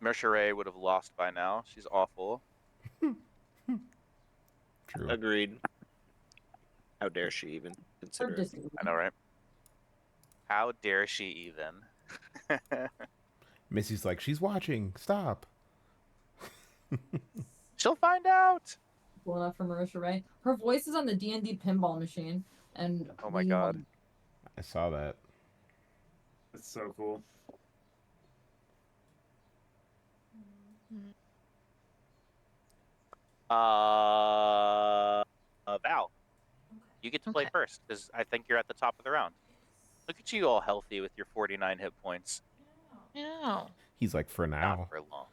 Mercury would have lost by now. She's awful. True. Agreed. How dare she even consider it? I know, right? How dare she even? Missy's like, she's watching. Stop. She'll find out. Cool enough for Marisha Ray. Her voice is on the D&D pinball machine, and Oh my god. I saw that. That's so cool. Val, you get to play first because I think you're at the top of the round. Look at you all healthy with your 49 hit points. Yeah. He's like, for now. Not for long.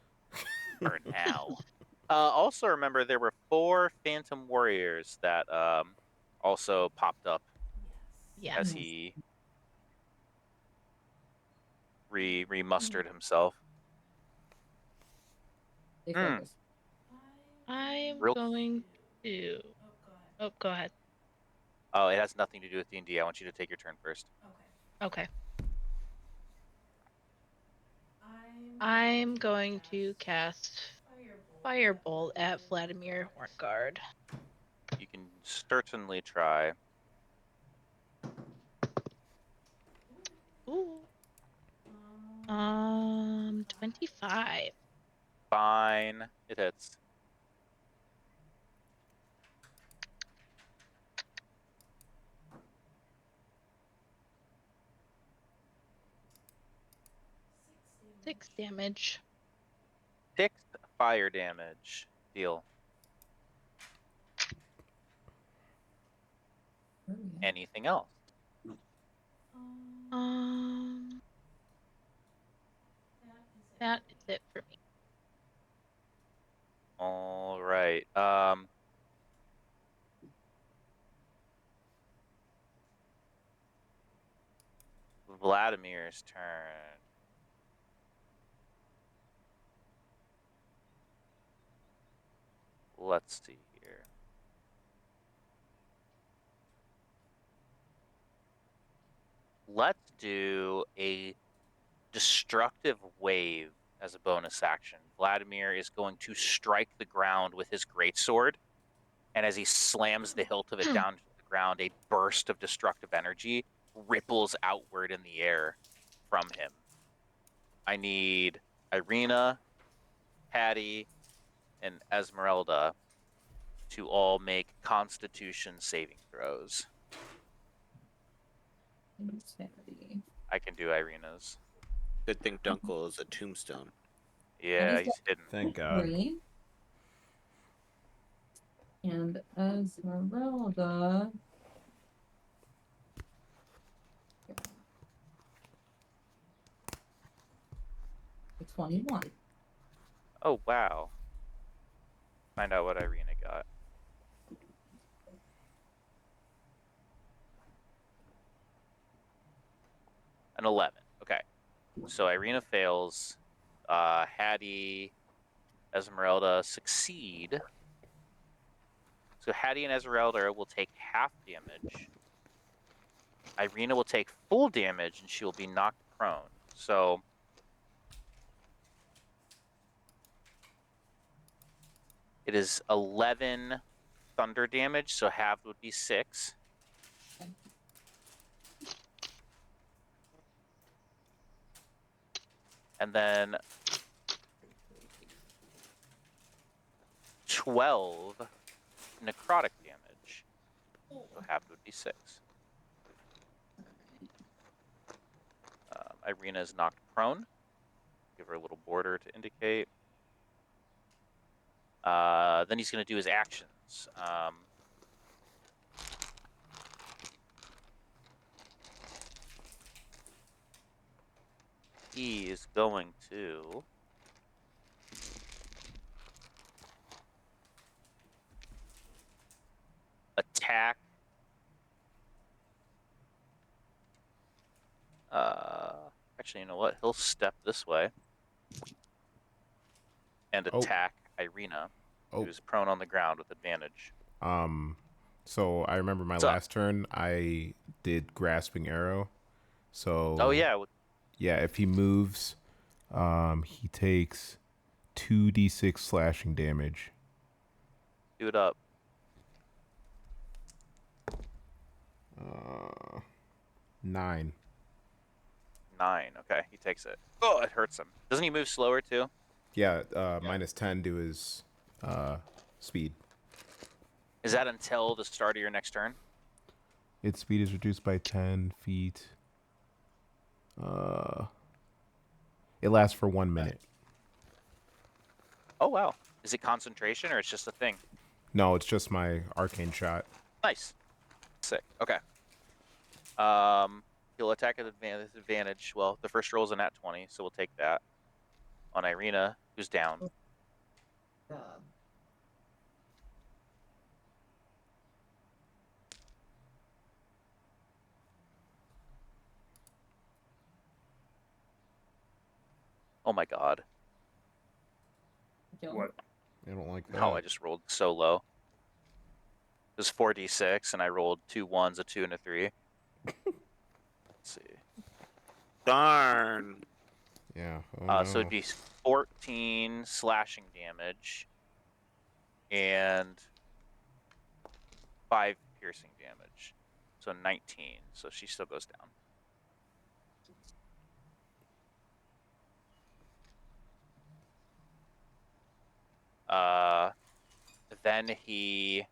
For now. Also, remember there were 4 Phantom Warriors that also popped up as he remustered himself. I'm Real- going to. Oh, go ahead. Oh, it has nothing to do with D&D. I want you to take your turn first. Okay. I'm going to cast Firebolt at Vladimir Horngard. You can certainly try. Ooh. 25. Fine. It hits. Six damage. 6 fire damage. Deal. Anything else? That is it for me. All right. Vladimir's turn. Let's see here. Let's do a destructive wave as a bonus action. Vladimir is going to strike the ground with his greatsword, and as he slams the hilt of it down to the ground, a burst of destructive energy ripples outward in the air from him. I need Irina, Patty, and Esmeralda to all make Constitution saving throws. I can do Irina's. Good thing Dunkel is a tombstone. Yeah, he's hidden. Thank God. And Esmeralda. 21. Oh, wow. Find out what Irina got. An 11. Okay. So Irina fails. Hattie, Esmeralda succeed. So Hattie and Esmeralda will take half damage. Irina will take full damage and she will be knocked prone. So it is 11 thunder damage, so half would be 6. And then 12 necrotic damage. So half would be 6. Irina is knocked prone. Give her a little border to indicate. Then he's going to do his actions. He is going to attack actually, you know what? He'll step this way and attack Irina, who's prone on the ground with advantage. So I remember my last turn, I did Grasping Arrow. So oh yeah, yeah, if he moves, he takes 2d6 slashing damage. Do it up. 9. 9. Okay, he takes it. Oh, it hurts him. Doesn't he move slower too? Yeah, minus 10 to his speed. Is that until the start of your next turn? Its speed is reduced by 10 feet. It lasts for 1 minute. Oh wow. Is it concentration or it's just a thing? No, it's just my arcane shot. Nice. Sick. Okay. He'll attack at advantage. Well, the first roll is a nat 20, so we'll take that. On Irina, who's down. Oh my god. Kill him. What? I don't like that. No, I just rolled so low. It was 4d6, and I rolled 2 1s, a 2, and a 3. Let's see. Darn. Yeah. Oh, no. So it'd be 14 slashing damage and 5 piercing damage. So 19. So she still goes down. Then he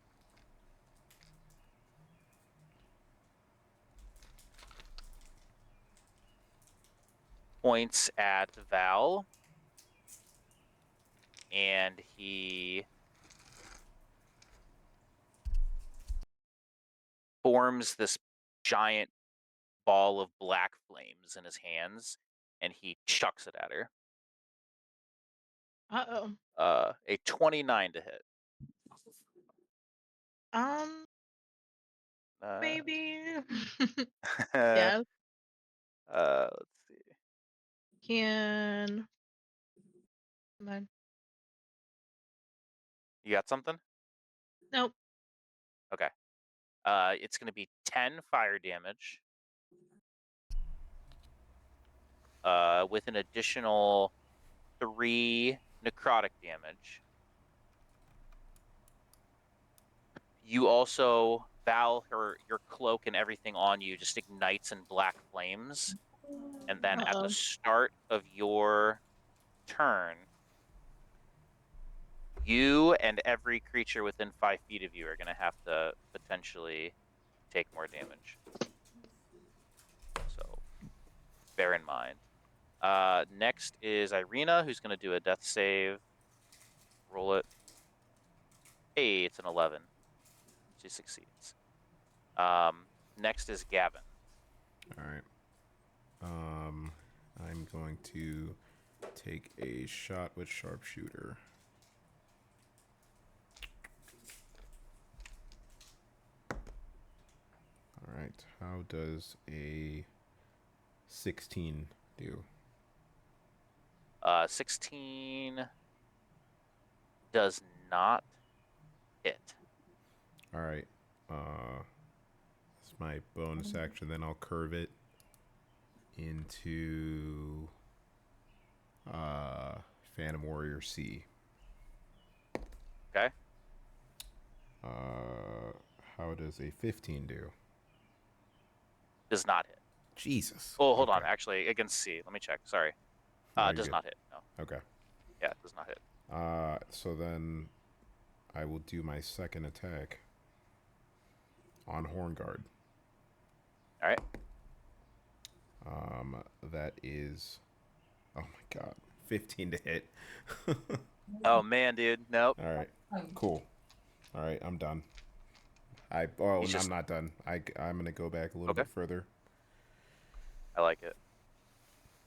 points at Val, and he forms this giant ball of black flames in his hands, and he chucks it at her. Uh-oh. A 29 to hit. Maybe. Yeah. Yeah. Let's see. Can. Come on. You got something? Nope. Okay. It's going to be 10 fire damage. With an additional 3 necrotic damage. You also, Val, your cloak and everything on you just ignites in black flames. And then at the Uh-oh. start of your turn, you and every creature within 5 feet of you are going to have to potentially take more damage. So bear in mind. Next is Irina, who's going to do a death save. Roll it. Hey, it's an 11. She succeeds. Next is Gavin. All right. I'm going to take a shot with sharpshooter. All right. How does a 16 do? 16 does not hit. All right. That's my bonus action. Then I'll curve it into Phantom Warrior C. Okay. How does a 15 do? Does not hit. Jesus. Oh, hold on. Okay. Actually, against C. Let me check. Sorry. No, you're Does good. not hit. No. Okay. Yeah, it does not hit. So then I will do my second attack on Hornguard. All right. That is, oh my god, 15 to hit. Oh man, dude. Nope. All right, cool. All right, I'm done. He's I'm not done. I'm gonna go back a little Okay. bit further. I like it.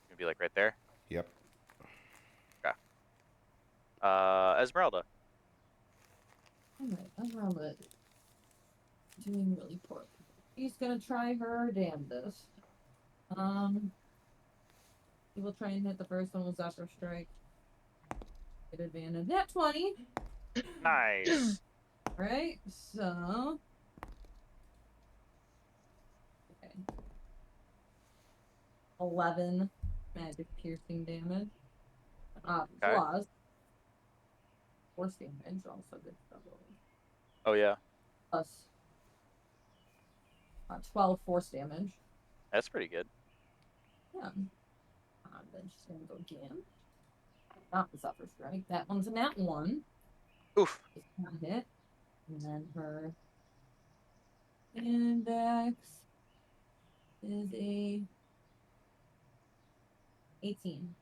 Gonna be like right there. Yep. Okay. Esmeralda. Alright, Esmeralda. Doing really poorly. She's gonna try her damnedest. He will try and hit the first one with Zephyr Strike. Get advantage. Net 20. Nice. Alright, so. Okay. 11 magic piercing damage. Okay. Plus force damage, also good stuff. Oh yeah, Plus 12 force damage. that's pretty good. Yeah. Then she's gonna go again. Not the Zephyr Strike. That one's a nat 1. Oof. It's not hit. And then her index is a 18.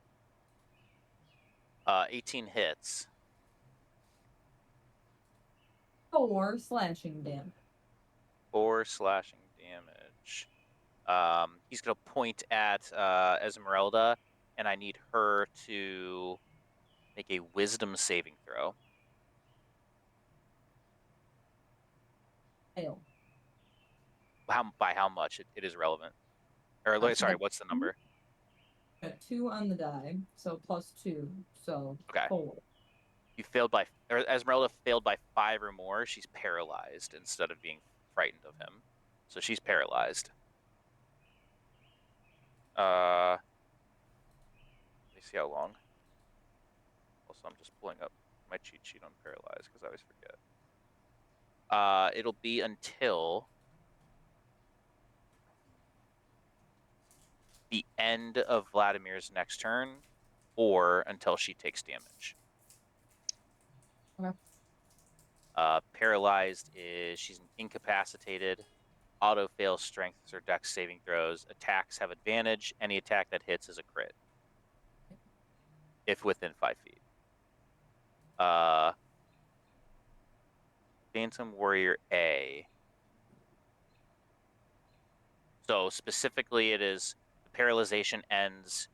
18 hits. 4 slashing damage. 4 slashing damage. He's gonna point at Esmeralda, and I need her to make a Wisdom saving throw. Fail. By how much? It is relevant. Or She sorry, got what's the number? 2 on the die, so plus 2, so Okay. 4. You failed by, or Esmeralda failed by 5 or more. She's paralyzed instead of being frightened of him, so she's paralyzed. Let me see how long. Also, I'm just pulling up my cheat sheet on paralyzed because I always forget. It'll be until the end of Vladimir's next turn, or until she takes damage. Okay. Paralyzed is she's incapacitated. Auto fails strengths or dex saving throws. Attacks have advantage. Any attack that hits is a crit, if within 5 feet. Phantom Warrior A. So specifically, it is the paralyzation ends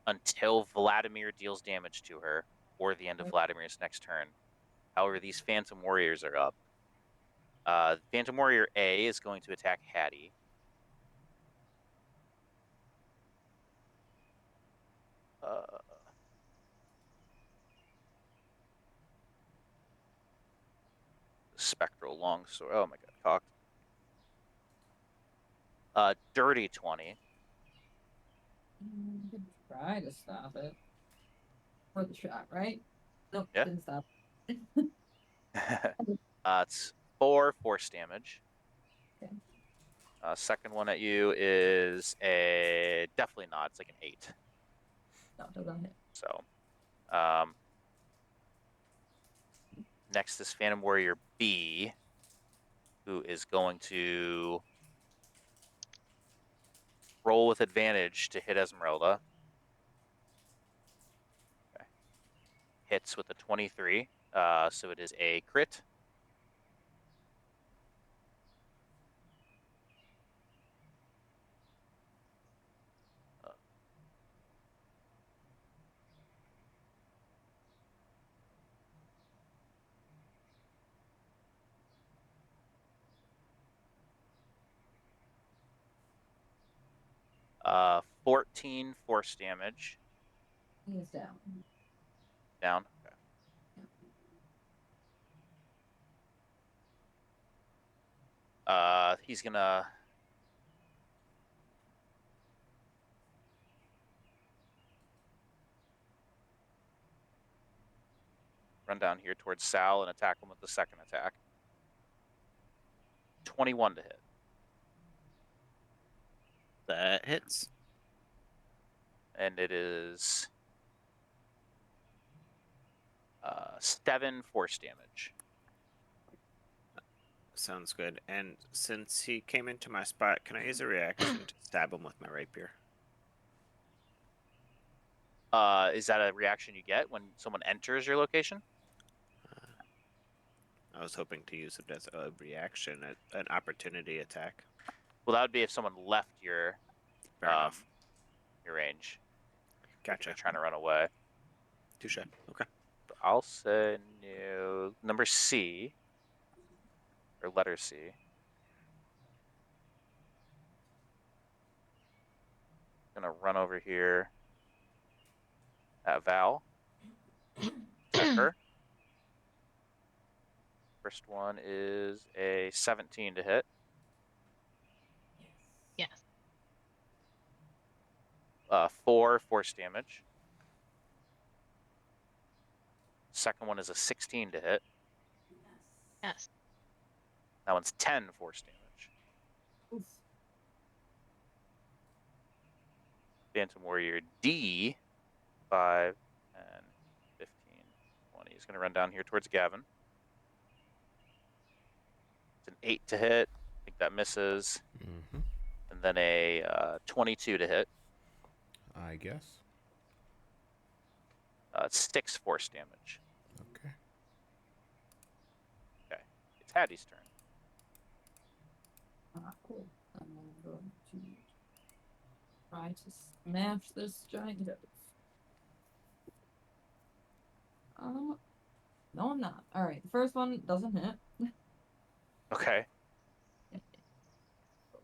until Vladimir deals damage to her, or the end of Vladimir's next turn. However, these Phantom Warriors are up. Phantom Warrior A is going to attack Hattie. Spectral longsword. Oh my god, cocked. Dirty 20. You could try to stop it. For the shot, right? Nope, Yeah. didn't stop. It's 4 force damage. Okay. Second one at you is a definitely not. It's like an 8. No, doesn't hit. So, next is Phantom Warrior B, who is going to roll with advantage to hit Esmeralda. Okay. Hits with a 23, so it is a crit. Uh, 14 force damage. He is down. Down. Okay. He's gonna run down here towards Sal and attack him with the second attack. 21 to hit. That hits. And it is 7 force damage. Sounds good. And since he came into my spot, can I use a reaction to stab him with my rapier? Is that a reaction you get when someone enters your location? I was hoping to use it as a reaction, an opportunity attack. Well, that would be if someone left your Fair enough. your range. Like if Gotcha. they're trying to run away. Touche. Okay. I'll say new number C or letter C. Gonna run over here at Val. Attack her. First one is a 17 to hit. Yes. 4 force damage. Second one is a 16 to hit. Yes. That one's 10 force damage. Oof. Phantom Warrior D, 5, 10, 15, 20. He's going to run down here towards Gavin. It's an 8 to hit. I think that misses. Mm-hmm. And then a 22 to hit. I guess. 6 force damage. Okay. Okay. It's Hattie's turn. Cool. I'm going to try to smash this giant ghost. No, I'm not. All right, the first one doesn't hit. Okay.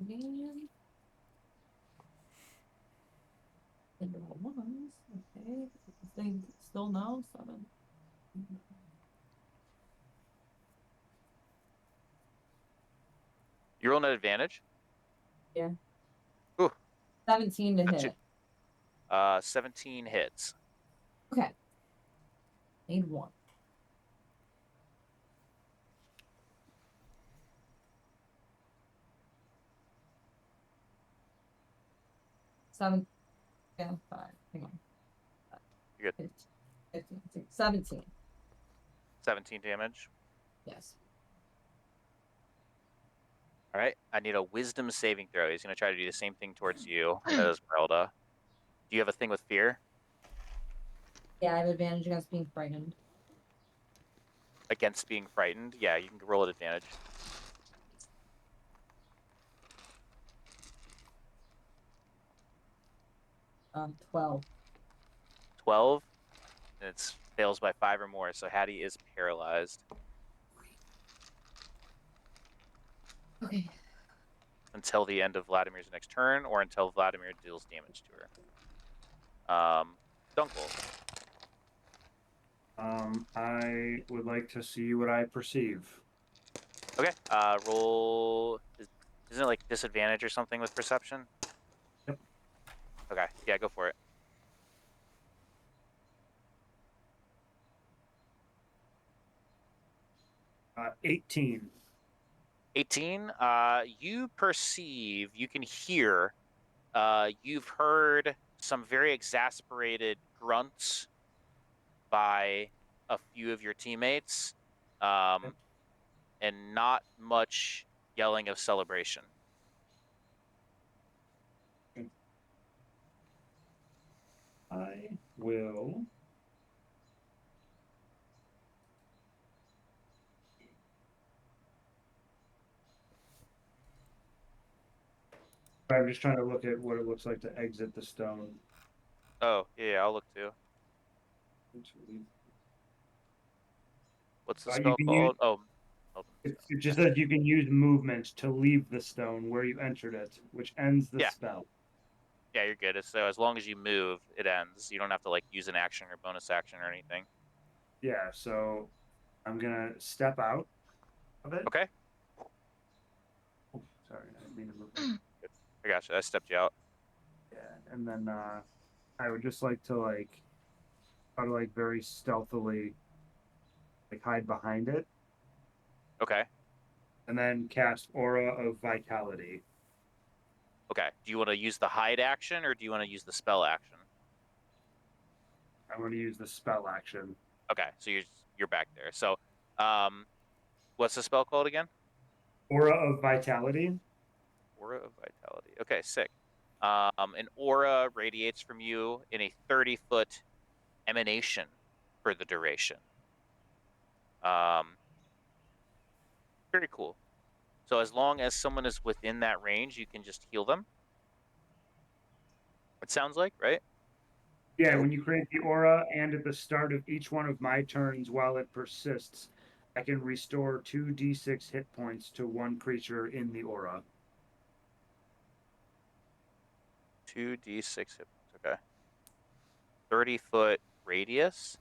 Again. And roll ones. Okay. This thing still no 7. You roll an advantage? Yeah. Ooh. 17 to That's hit. 17 hits. Okay. Need 1. Seven. Yeah, 5. Hang on. You're good. 15, 16, 17. 17 damage. Yes. All right. I need a wisdom saving throw. He's going to try to do the same thing towards you as Merelda. Do you have a thing with fear? Yeah, I have advantage against being frightened. Against being frightened? Yeah, you can roll at advantage. 12. 12. And it fails by 5 or more, so Hattie is paralyzed Okay. until the end of Vladimir's next turn, or until Vladimir deals damage to her. Dunkel. I would like to see what I perceive. Okay. Roll. Isn't it like disadvantage or something with perception? Yep. Okay. Yeah, go for it. 18. 18. You perceive, you can hear, you've heard some very exasperated grunts by a few of your teammates, and not much yelling of celebration. I will. I'm just trying to look at what it looks like to exit the stone. Oh, yeah, I'll look too. What's the You spell can called? use, Oh, hold on. it just says you can use movement to leave the stone where you entered it, which ends the Yeah. spell. Yeah, you're good. So as long as you move, it ends. You don't have to like use an action or bonus action or anything. Yeah, so I'm gonna step out of it. Okay. Oh, sorry, I didn't mean to move. I gotcha. I stepped you out. Yeah, and then I would just like to try to very stealthily hide behind it, Okay. and then cast Aura of Vitality. Okay. Do you want to use the hide action or do you want to use the spell action? I'm going to use the spell action. Okay. So you're back there. So, what's the spell called again? Aura of Vitality. Aura of Vitality. Okay, sick. An aura radiates from you in a 30-foot emanation for the duration. Um, very cool. So as long as someone is within that range, you can just heal them. It sounds like, right? Yeah, when you create the aura and at the start of each one of my turns while it persists, I can restore 2d6 hit points to one creature in the aura. 2d6 hit points. Okay. 30-foot radius.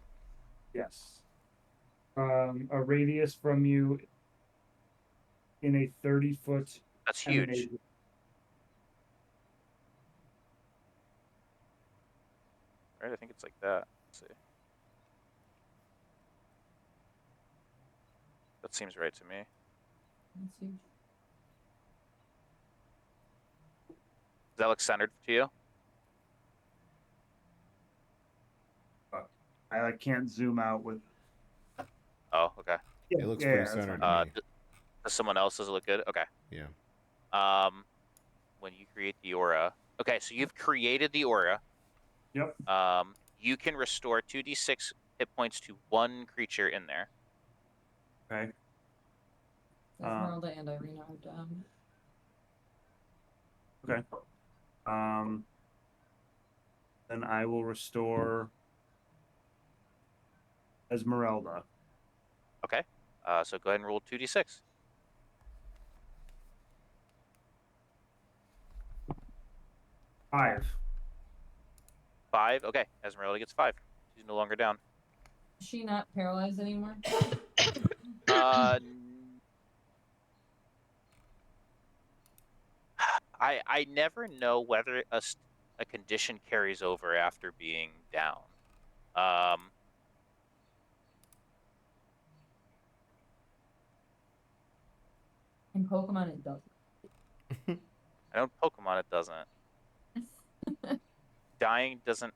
Yes. A radius from you in a 30-foot That's huge. emanation. Right? I think it's like that. Let's see. That seems right to me. That's huge. Does that look centered to you? I like can't zoom out with. Oh, okay. It looks pretty that's centered fine. to me. Does someone else does it look good? Okay. Yeah. When you create the aura. Okay, so you've created the aura. Yep. You can restore 2d6 hit points to one creature in there. Okay. Esmeralda and Irina are down. Okay. Then I will restore Esmeralda. Okay. So go ahead and roll 2d6. Five. 5. Okay. Esmeralda gets 5. She's no longer down. Is she not paralyzed anymore? I never know whether a condition carries over after being down. In Pokemon, it doesn't. I know Pokemon it doesn't. Dying doesn't.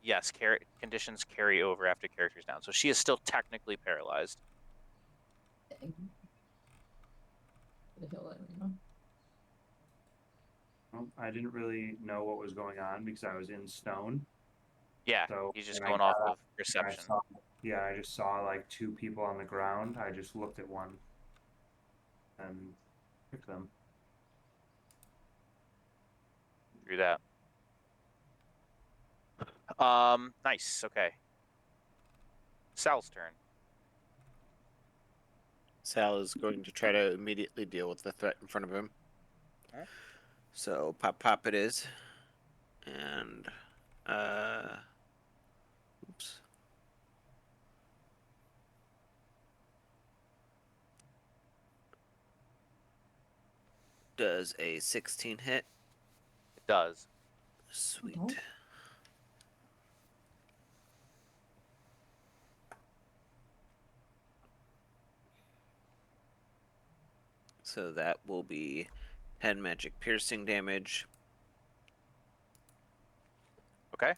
Yes, conditions carry over after characters down. So she is still technically paralyzed. Dang. Could have healed Irina. Well, I didn't really know what was going on because I was in stone. Yeah, So he's just when I going got off up, of perception. I just saw like two people on the ground. I just looked at one and picked them. Through that. Nice. Okay. Sal's turn. Sal is going to try to immediately deal with the threat in front of him. Okay. So pop it is. And oops. Does a 16 hit? It does. Sweet. Oh. So that will be 10 magic piercing damage. Okay.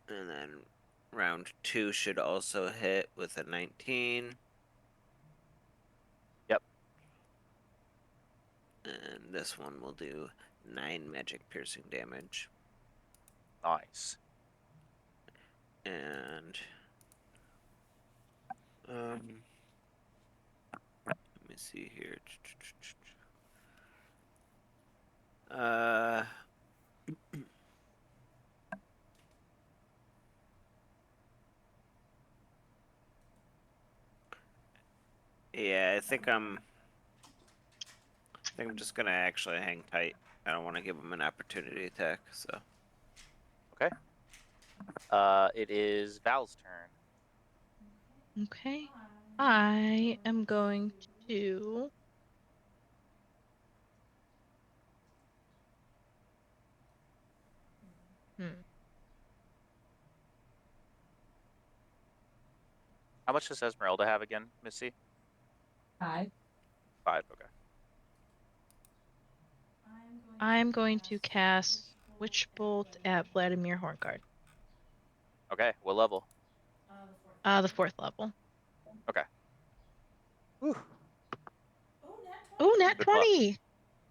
And then round 2 should also hit with a 19. Yep. And this one will do 9 magic piercing damage. Nice. And let me see here. Yeah, I think I'm just gonna actually hang tight. I don't want to give him an opportunity attack, so. Okay. It is Val's turn. Okay. I am going to. Hmm. How much does Esmeralda have again, Missy? 5. 5. Okay. I'm going to cast Witch Bolt at Vladimir Hornguard. Okay. What level? The 4th level. Okay. Whew. Oh, nat Good luck. 20!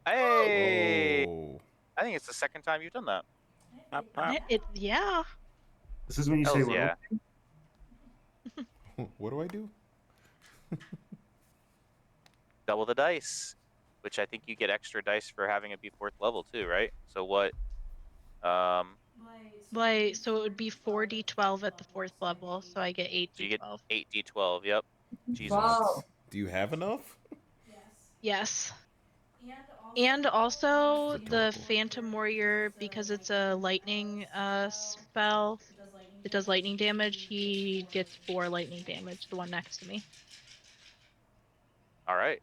Hey! Whoa. I think it's the second time you've done that. Pop, pop. Yeah. This is when you say Hells what? yeah. What do I do? Double the dice, which I think you get extra dice for having it be 4th level too, right? So what? So it would be 4d12 at the 4th level, so I get So you get 8d12. 8d12. Yep. Jesus. Wow. Do you have enough? Yes. And also the Adorable. Phantom Warrior, because it's a lightning spell, it does lightning damage. He gets 4 lightning damage, the one next to me. All right.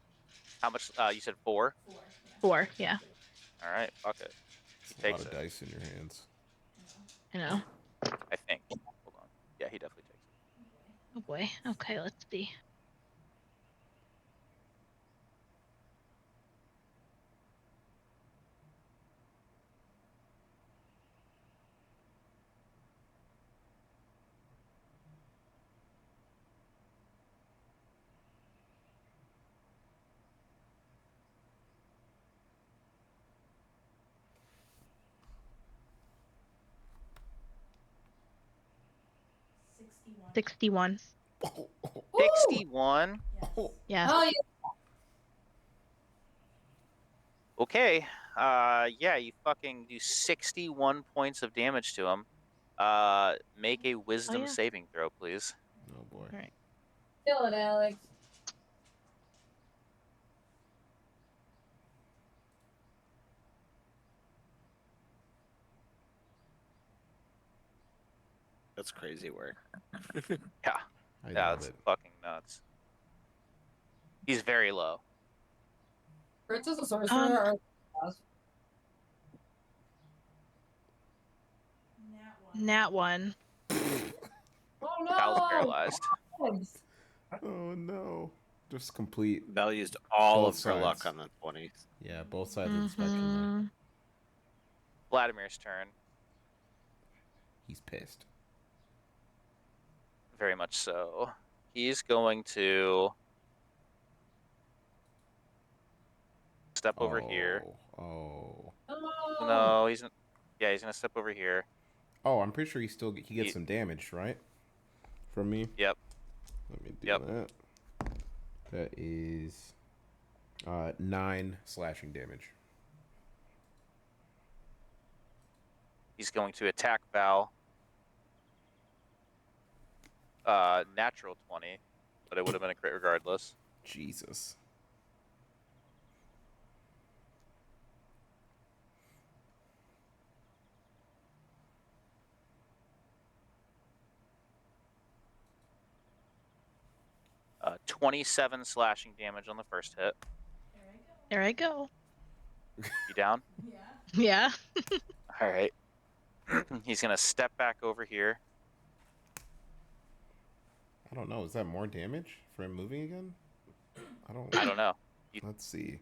How much? You said 4. 4, yeah. All right. Fuck it. He It's a lot takes of it. dice in your hands. I know. I think. Hold on. Yeah, he definitely takes it. Oh boy. Okay, let's see. 61. 61. Yeah. Oh, yeah. Okay. Yeah, you fucking do 61 points of damage to him. Make a wisdom yeah. saving throw, please. Oh boy. All right. Kill it, Alex. That's crazy work. Yeah. I Yeah, love that's it. fucking nuts. He's very low. Fritz is a sorcerer. Um, Or... Nat 1. Oh Val's no! paralyzed. Alex. Oh no. Just complete. Val used all Both of her luck sides. on the 20s. Yeah, both sides of the spectrum there. Mhm. Vladimir's turn. He's pissed. Very much so. He's going to step over here. Oh. Oh. No, yeah, he's gonna step over here. Oh, I'm pretty sure he gets He- some damage, right? From me. Yep. Let me do Yep. that. That is 9 slashing damage. He's going to attack Val. Natural 20, but it would have been a crit regardless. Jesus. Uh, 27 slashing damage on the first hit. There I go. You down? Yeah. All right. He's gonna step back over here. I don't know. Is that more damage for him moving again? I don't know. Let's see.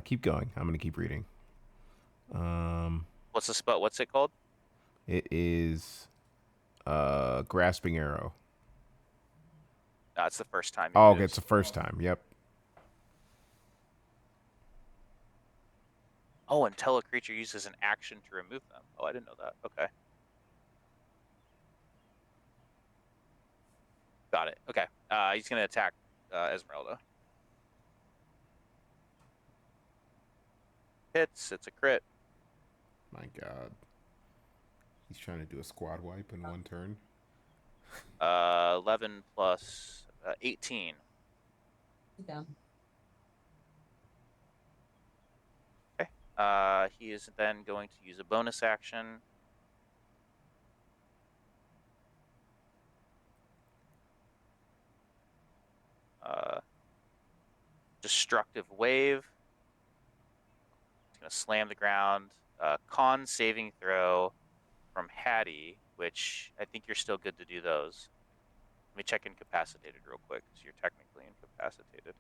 Keep going. I'm gonna keep reading. What's the spell? What's it called? It is grasping arrow. It's the first time. Oh, okay, it's the first time. Yep. Oh, until a creature uses an action to remove them. Oh, I didn't know that. Okay. Got it. Okay. He's gonna attack Esmeralda. Hits. It's a crit. My God. He's trying to do a squad wipe in one turn. 11 plus 18. Down. Okay. He is then going to use a bonus action. Destructive wave. He's gonna slam the ground. Con saving throw from Hattie, which I think you're still good to do those. Let me check incapacitated real quick, because you're technically incapacitated.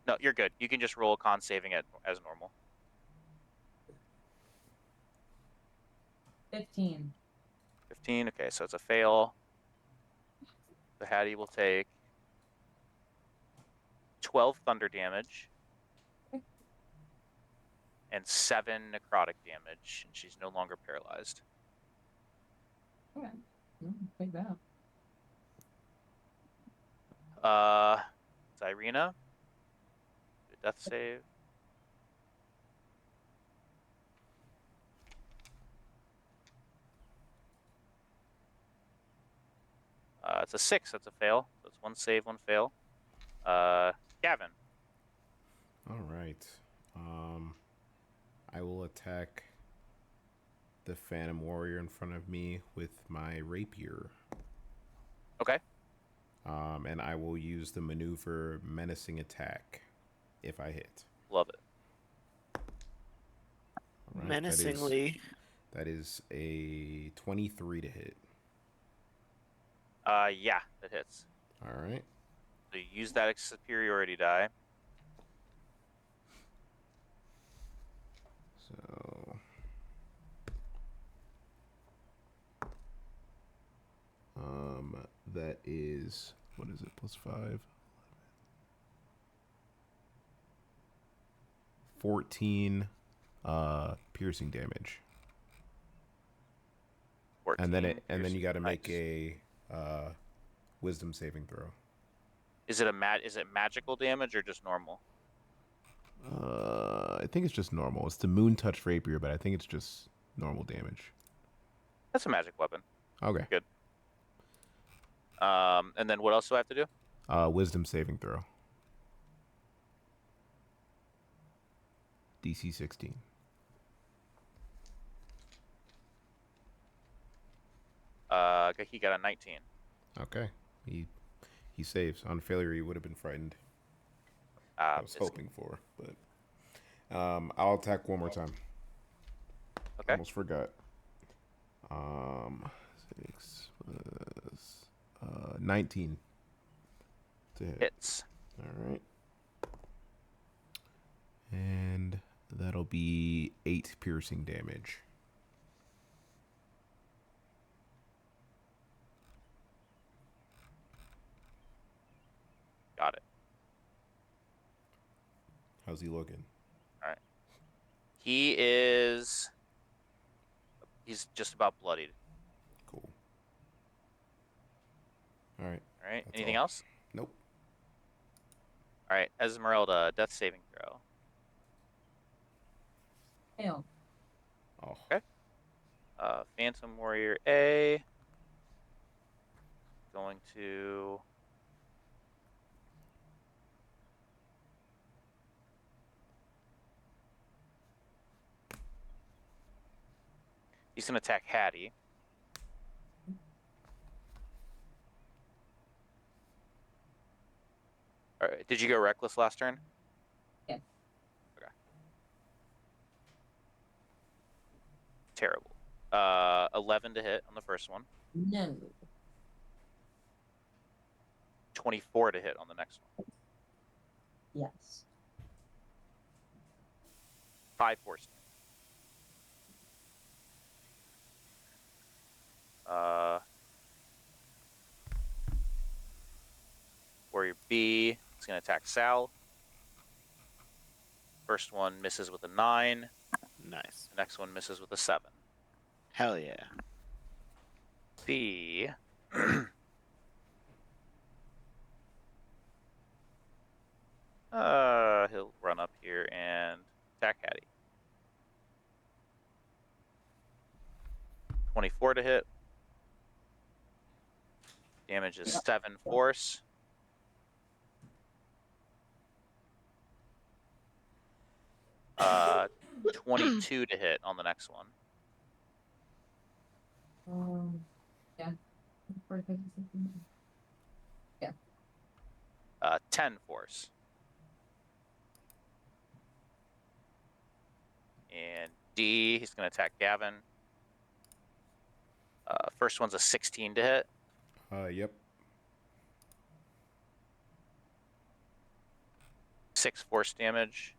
No, you're good. You can just roll con saving as normal. 15. 15. Okay, so it's a fail. The Hattie will take 12 thunder damage and 7 necrotic damage, and she's no longer paralyzed. Okay. Take that. It's Irina. Do a death save. It's a 6. That's a fail. So it's 1 save, 1 fail. Gavin. All right. I will attack the Phantom Warrior in front of me with my rapier. Okay. And I will use the maneuver menacing attack if I hit. Love it. All right, Menacingly. That is a 23 to hit. Yeah, that hits. All right. So you use that superiority die. So that is, what is it, +5? 14 piercing damage. 14 And then you piercing. got to make Nice. a wisdom saving throw. Is it magical damage or just normal? I think it's just normal. It's the moon touch rapier, but I think it's just normal damage. That's a magic weapon. Okay. Good. And then what else do I have to do? Wisdom saving throw. DC 16. He got a 19. Okay. He saves. On failure, he would have been frightened. I was hoping for, but I'll attack one more time. Okay. Almost forgot. 6 plus 19 to hit. Hits. All right. And that'll be 8 piercing damage. Got it. How's he looking? All right. He's just about bloodied. Cool. All right. All right. That's Anything all. else? Nope. All right. Esmeralda, death saving throw. Fail. Oh. Okay. Phantom Warrior A. Going to. He's going to attack Hattie. All right. Did you go reckless last turn? Yeah. Okay. Terrible. 11 to hit on the first one. No. 24 to hit on the next one. Yes. 5 force damage. Warrior B is going to attack Sal. First one misses with a 9. Nice. The next one misses with a 7. Hell yeah. B. He'll run up here and attack Hattie. 24 to hit. Damage is 7 force. Uh, 22 to hit on the next one. Yeah. 10 force. And D, he's going to attack Gavin. First one's a 16 to hit. Yep. 6 force damage.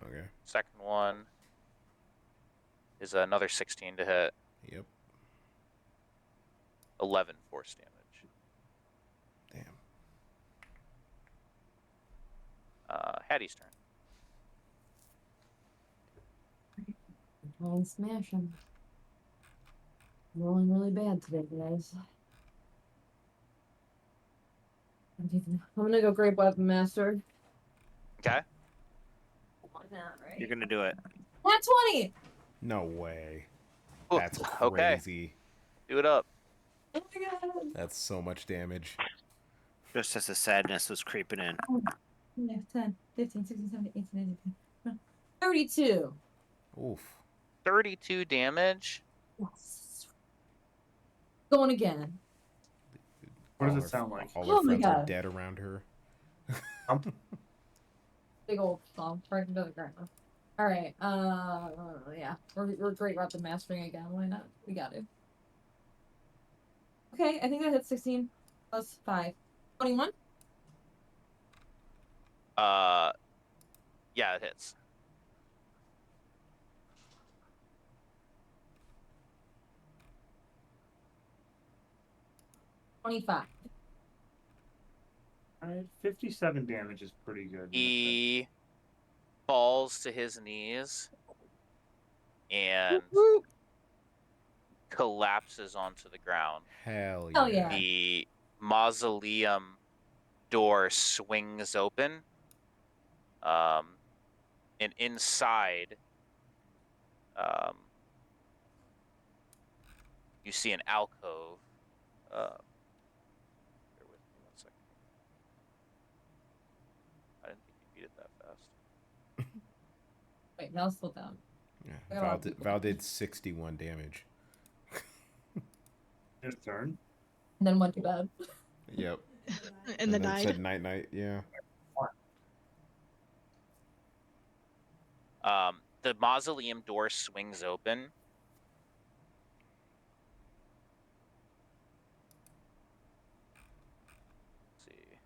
Okay. Second one is another 16 to hit. Yep. 11 force damage. Damn. Hattie's turn. Try and smash him. I'm rolling really bad today, guys. I'm gonna go Great Weapon Master. Okay. Why not, right? You're gonna do it. Nat 20! No way. Ooh, That's okay. crazy. Do it up. Oh my god! That's so much damage. Just as the sadness was creeping in. Yeah, 10, 15, 16, 17, 18, 19, 20, 32! Oof. 32 damage. Yes. Going again. What does All it her- sound like? All Oh her my friends are God. dead around her. Big old thump right into the ground. Alright, yeah. We're Great Weapon Mastering again. Why not? We got to. Okay, I think that hits 16 plus 5. 21? Yeah, it hits. Alright, 57 damage is pretty good. He falls to his knees and collapses onto the ground. Hell Hell yeah. yeah. The mausoleum door swings open, and inside, you see an alcove. Bear with me 1 second. I didn't think you'd beat it that fast. Wait, now slow down. Yeah. I got a lot of Val people. did 61 damage. His turn. And then went to bed. Yep. And then then died. said night night. Yeah. The mausoleum door swings open. Let's see.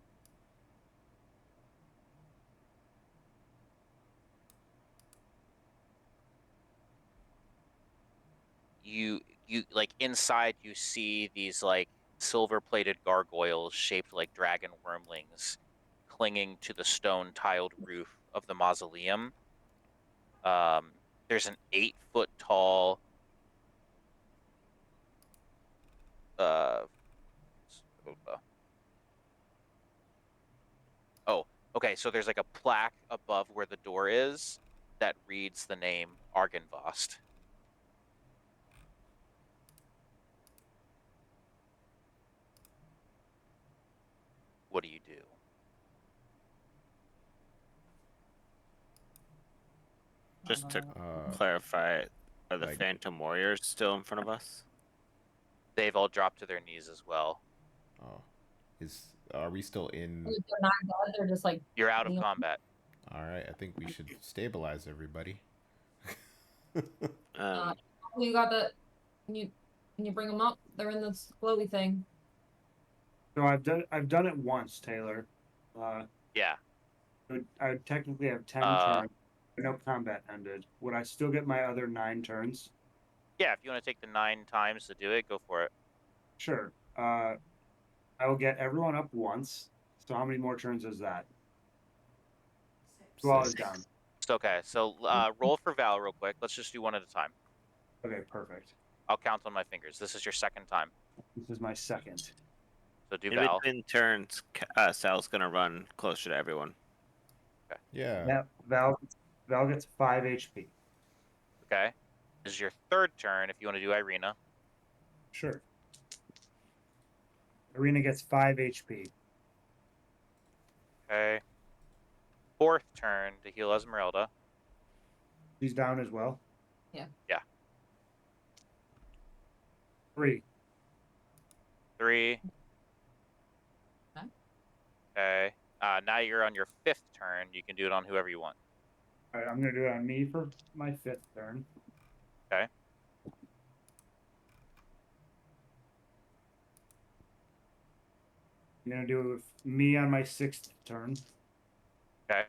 You like inside you see these like silver-plated gargoyles shaped like dragon wormlings clinging to the stone tiled roof of the mausoleum. There's an 8-foot tall uh oh, okay, so there's like a plaque above where the door is that reads the name Argynvost. What do you do? Just to Uh, clarify, are the like- Phantom Warriors still in front of us? They've all dropped to their knees as well. Oh, are we still in? They're not dead, they're just like. You're out of you know, combat. All right, I think we should stabilize everybody. You got the. Can you bring them up? They're in this glowy thing. So I've done it once, Taylor. Yeah. I would technically have 10 Uh, turns. No combat ended. Would I still get my other 9 turns? Yeah, if you want to take the 9 times to do it, go for it. Sure. I will get everyone up once. So how many more turns is that? Well, is down. It's okay. So roll for Val real quick. Let's just do one at a time. Okay, perfect. I'll count on my fingers. This is your second time. This is my second. So do In Val. between turns, Sal's gonna run closer to everyone. Yeah. Yep. Val gets 5 HP. Okay. This is your third turn if you want to do Irina. Sure. Arena gets 5 HP. Okay. Fourth turn to heal Esmeralda. She's down as well. Yeah. Yeah. 3. 3. Okay. Okay. Now you're on your fifth turn. You can do it on whoever you want. All right, I'm gonna do it on me for my 5th turn. Okay. I'm gonna do it with me on my 6th turn. Okay.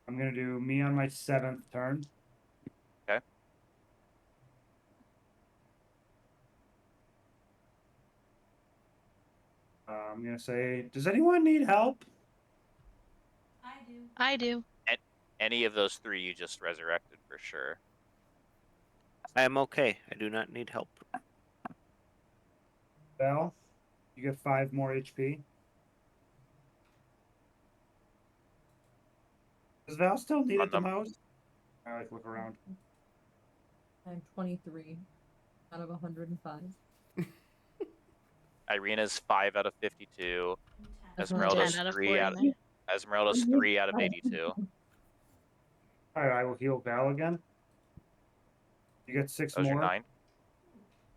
I'm gonna do me on my 7th turn. Okay. I'm gonna say, does anyone need help? I do. Any of those 3 you just resurrected for sure. I am okay. I do not need help. Val, you get 5 more HP. Does Val still need On it the them. most? I like look around. I'm 23 out of 105. Irina's 5 out of 52. That's Esmeralda's 10 out of 3 out. 49. Esmeralda's 3 out of 82. All right, I will heal Val again. You get 6 That was your more. 9.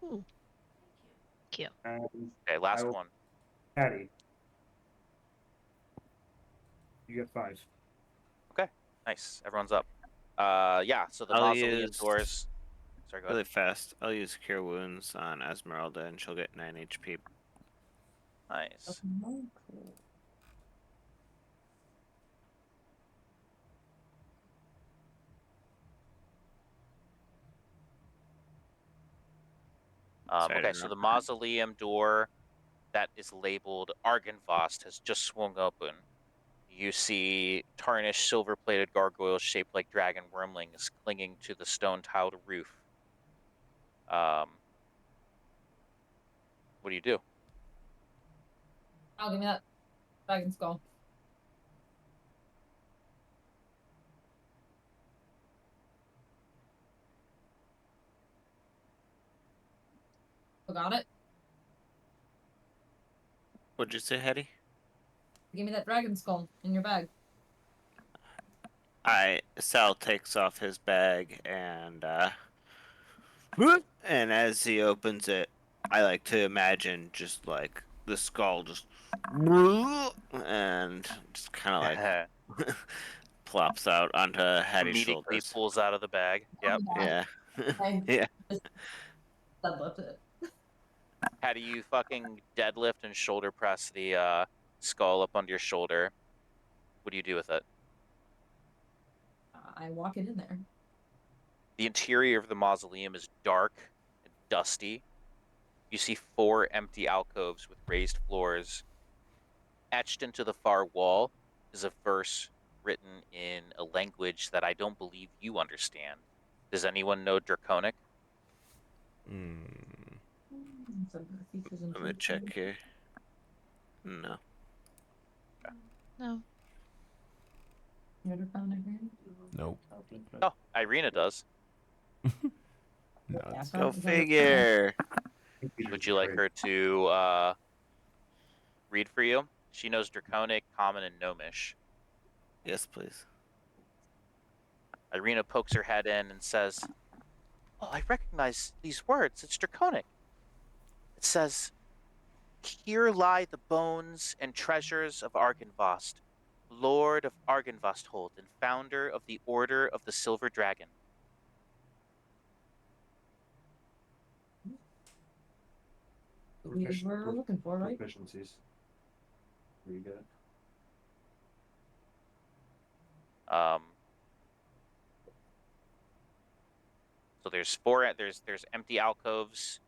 Ooh. Cute. And Okay, last I will- one. Patty, you get 5. Nice. Everyone's up. Yeah, so the I'll mausoleum use- doors. Sorry, go ahead. Really fast. I'll use Cure Wounds on Esmeralda, and she'll get 9 HP. Nice. Cool. Sorry to Okay, so the interrupt. mausoleum door that is labeled Argynvost has just swung open. You see tarnished silver-plated gargoyles shaped like dragon wormlings clinging to the stone-tiled roof. What do you do? Oh, give me that dragon skull. You got it? What'd you say, Hetty? Give me that dragon skull in your bag. Sal takes off his bag and as he opens it, I like to imagine just like the skull just and just kind of like plops out onto Hattie's Immediately shoulders. pulls out of the bag. Yep. Yeah. I Yeah. just deadlift it. How do you fucking deadlift and shoulder press the skull up under your shoulder? What do you do with it? I walk it in there. The interior of the mausoleum is dark and dusty. You see 4 empty alcoves with raised floors. Etched into the far wall is a verse written in a language that I don't believe you understand. Does anyone know Draconic? Let me check here. No. No. Nope. Oh, Irina does. Nuts. Go figure. Would you like her to read for you? She knows Draconic, Common, and Gnomish. Yes, please. Irina pokes her head in and says, "Oh, I recognize these words. It's Draconic. It says, 'Here lie the bones and treasures of Argynvost, Lord of Argynvosthold and founder of the Order of the Silver Dragon.'" These we're looking for, right? Proficiencies. Pretty good. So there's there's empty alcoves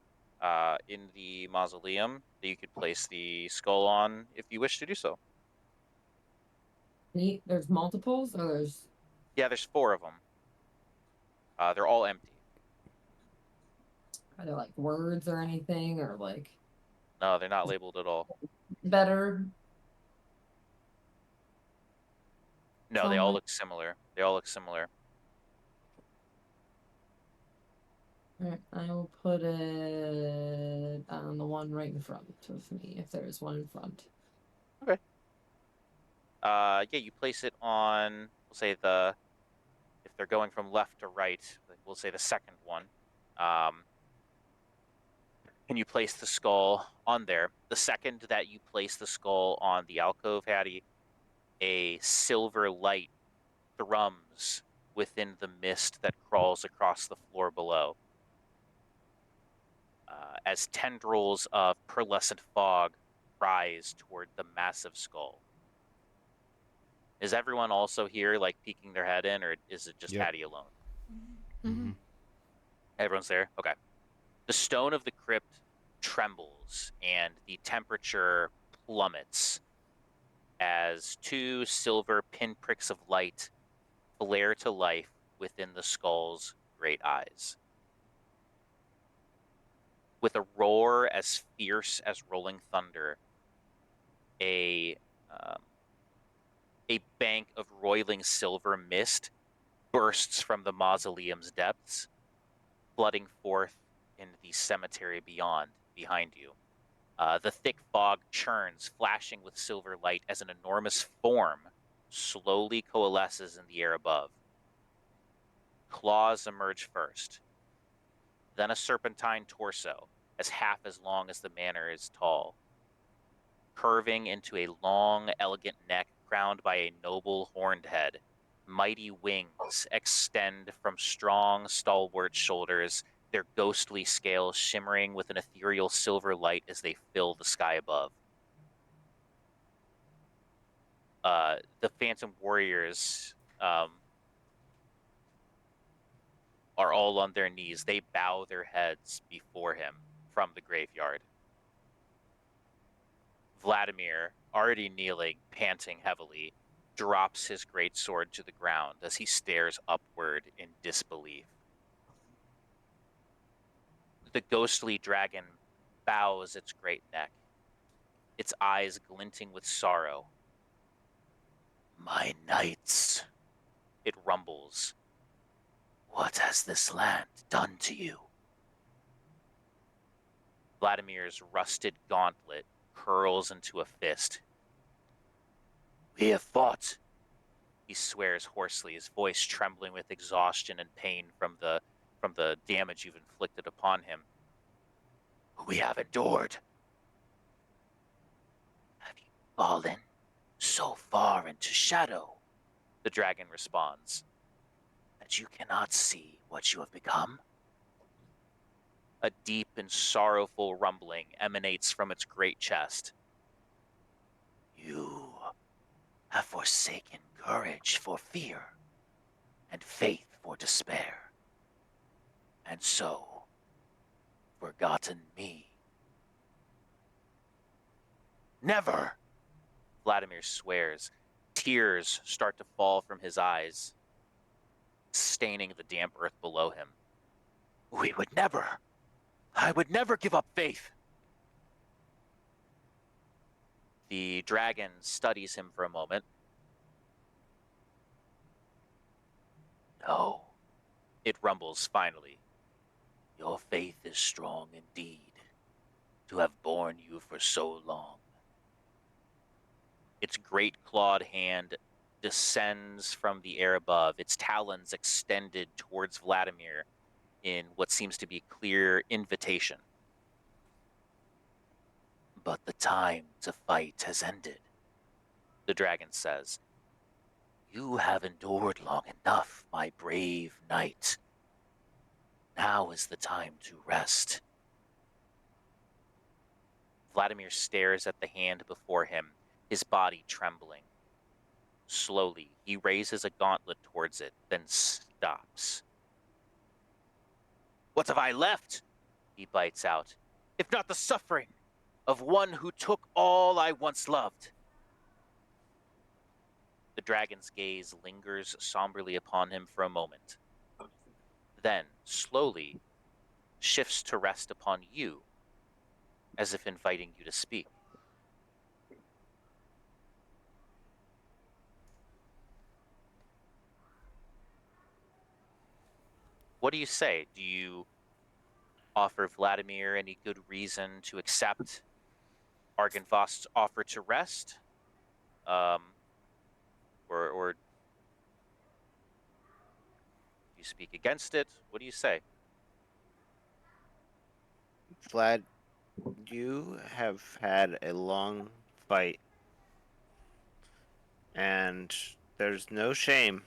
in the mausoleum that you could place the skull on if you wish to do so. There's multiples, or there's Yeah, there's 4 of them. They're all empty. are there like words or anything, or like No, they're not labeled at all. better? No, they all look similar. They all look similar. Alright, I will put it on the one right in front of me, if there is one in front. Okay. Yeah, you place it on, we'll say if they're going from left to right, we'll say the second one. And you place the skull on there. The second that you place the skull on the alcove, Hattie, a silver light thrums within the mist that crawls across the floor below. As tendrils of pearlescent fog rise toward the massive skull. Is everyone also here, like, peeking their head in, or is it just Hattie alone? Mm-hmm. Everyone's there? Okay. The stone of the crypt trembles, and the temperature plummets as 2 silver pinpricks of light flare to life within the skull's great eyes. With a roar as fierce as rolling thunder, a bank of roiling silver mist bursts from the mausoleum's depths, flooding forth in the cemetery behind you. The thick fog churns, flashing with silver light as an enormous form slowly coalesces in the air above. Claws emerge first, then a serpentine torso, as half as long as the manor is tall, curving into a long, elegant neck crowned by a noble horned head. Mighty wings extend from strong, stalwart shoulders, their ghostly scales shimmering with an ethereal silver light as they fill the sky above. The Phantom Warriors are all on their knees. They bow their heads before him from the graveyard. Vladimir, already kneeling, panting heavily, drops his greatsword to the ground as he stares upward in disbelief. The ghostly dragon bows its great neck, its eyes glinting with sorrow. My knights, it rumbles. What has this land done to you? Vladimir's rusted gauntlet curls into a fist. We have fought, he swears hoarsely, his voice trembling with exhaustion and pain from the damage you've inflicted upon him. We have endured. Have you fallen so far into shadow? The dragon responds, that you cannot see what you have become? A deep and sorrowful rumbling emanates from its great chest. You have forsaken courage for fear, and faith for despair, and so forgotten me. Never, Vladimir swears. Tears start to fall from his eyes, staining the damp earth below him. We would never, I would never give up faith. The dragon studies him for a moment. No, it rumbles finally. Your faith is strong indeed, to have borne you for so long. Its great clawed hand descends from the air above, its talons extended towards Vladimir in what seems to be a clear invitation. But the time to fight has ended, the dragon says. You have endured long enough, my brave knight. Now is the time to rest. Vladimir stares at the hand before him, his body trembling. Slowly, he raises a gauntlet towards it, then stops. What have I left? He bites out, if not the suffering of one who took all I once loved. The dragon's gaze lingers somberly upon him for a moment, then slowly shifts to rest upon you, as if inviting you to speak. What do you say? Do you offer Vladimir any good reason to accept Argynvost's offer to rest? Or do you speak against it? What do you say? Vlad, you have had a long fight, and there's no shame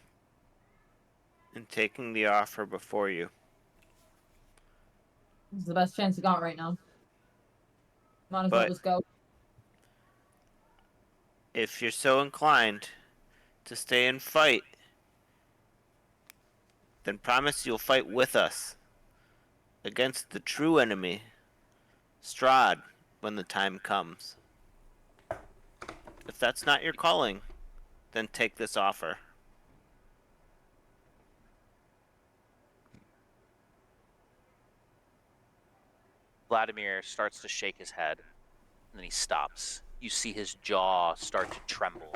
in taking the offer before you. This is the best chance you got right now. Might as well But just go. if you're so inclined to stay and fight, then promise you'll fight with us against the true enemy, Strahd, when the time comes. If that's not your calling, then take this offer. Vladimir starts to shake his head, and then he stops. You see his jaw start to tremble,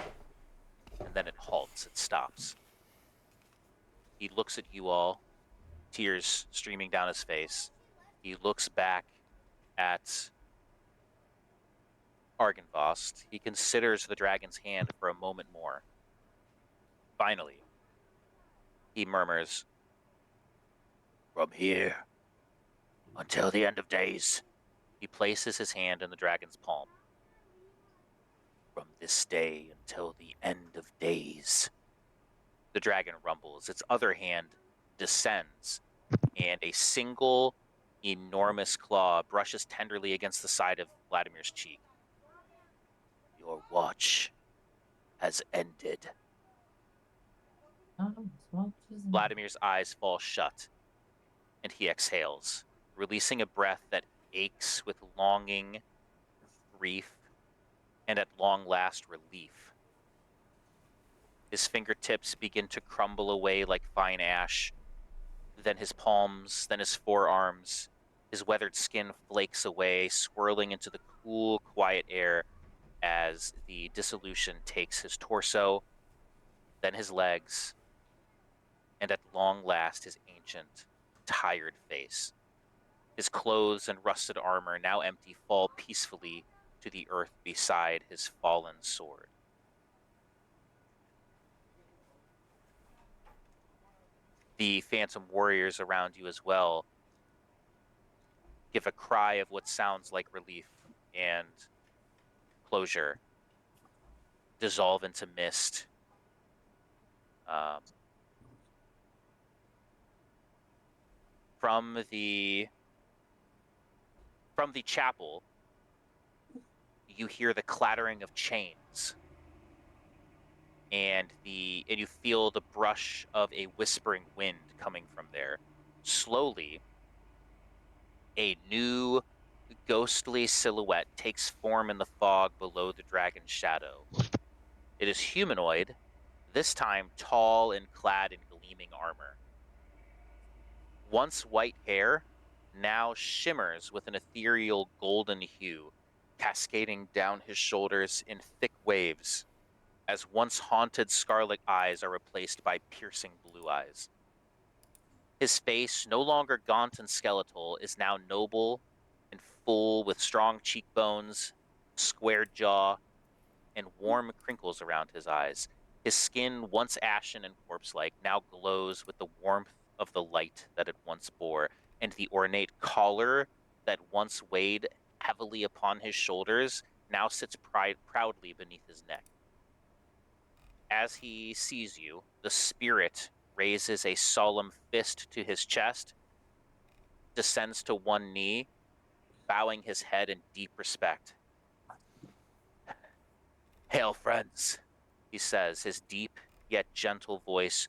and then it halts, it stops. He looks at you all, tears streaming down his face. He looks back at Argynvost. He considers the dragon's hand for a moment more. Finally, he murmurs, from here until the end of days. He places his hand in the dragon's palm. From this day until the end of days. The dragon rumbles. Its other hand descends, and a single enormous claw brushes tenderly against the side of Vladimir's cheek. Your watch has ended. Vladimir's eyes fall shut, and he exhales, releasing a breath that aches with longing, grief, and at long last relief. His fingertips begin to crumble away like fine ash. Then his palms, then his forearms. His weathered skin flakes away, swirling into the cool, quiet air as the dissolution takes his torso, then his legs, and at long last his ancient, tired face. His clothes and rusted armor, now empty, fall peacefully to the earth beside his fallen sword. The phantom warriors around you as well give a cry of what sounds like relief and closure, dissolve into mist. Um, from the chapel, you hear the clattering of chains, and you feel the brush of a whispering wind coming from there. Slowly, a new ghostly silhouette takes form in the fog below the dragon's shadow. It is humanoid, this time tall and clad in gleaming armor. Once white hair, now shimmers with an ethereal golden hue, cascading down his shoulders in thick waves, as once haunted scarlet eyes are replaced by piercing blue eyes. His face, no longer gaunt and skeletal, is now noble and full with strong cheekbones, squared jaw, and warm crinkles around his eyes. His skin, once ashen and corpse-like, now glows with the warmth of the light that it once bore, and the ornate collar that once weighed heavily upon his shoulders now sits proudly beneath his neck. As he sees you, the spirit raises a solemn fist to his chest, descends to one knee, bowing his head in deep respect. "Hail, friends," he says, his deep yet gentle voice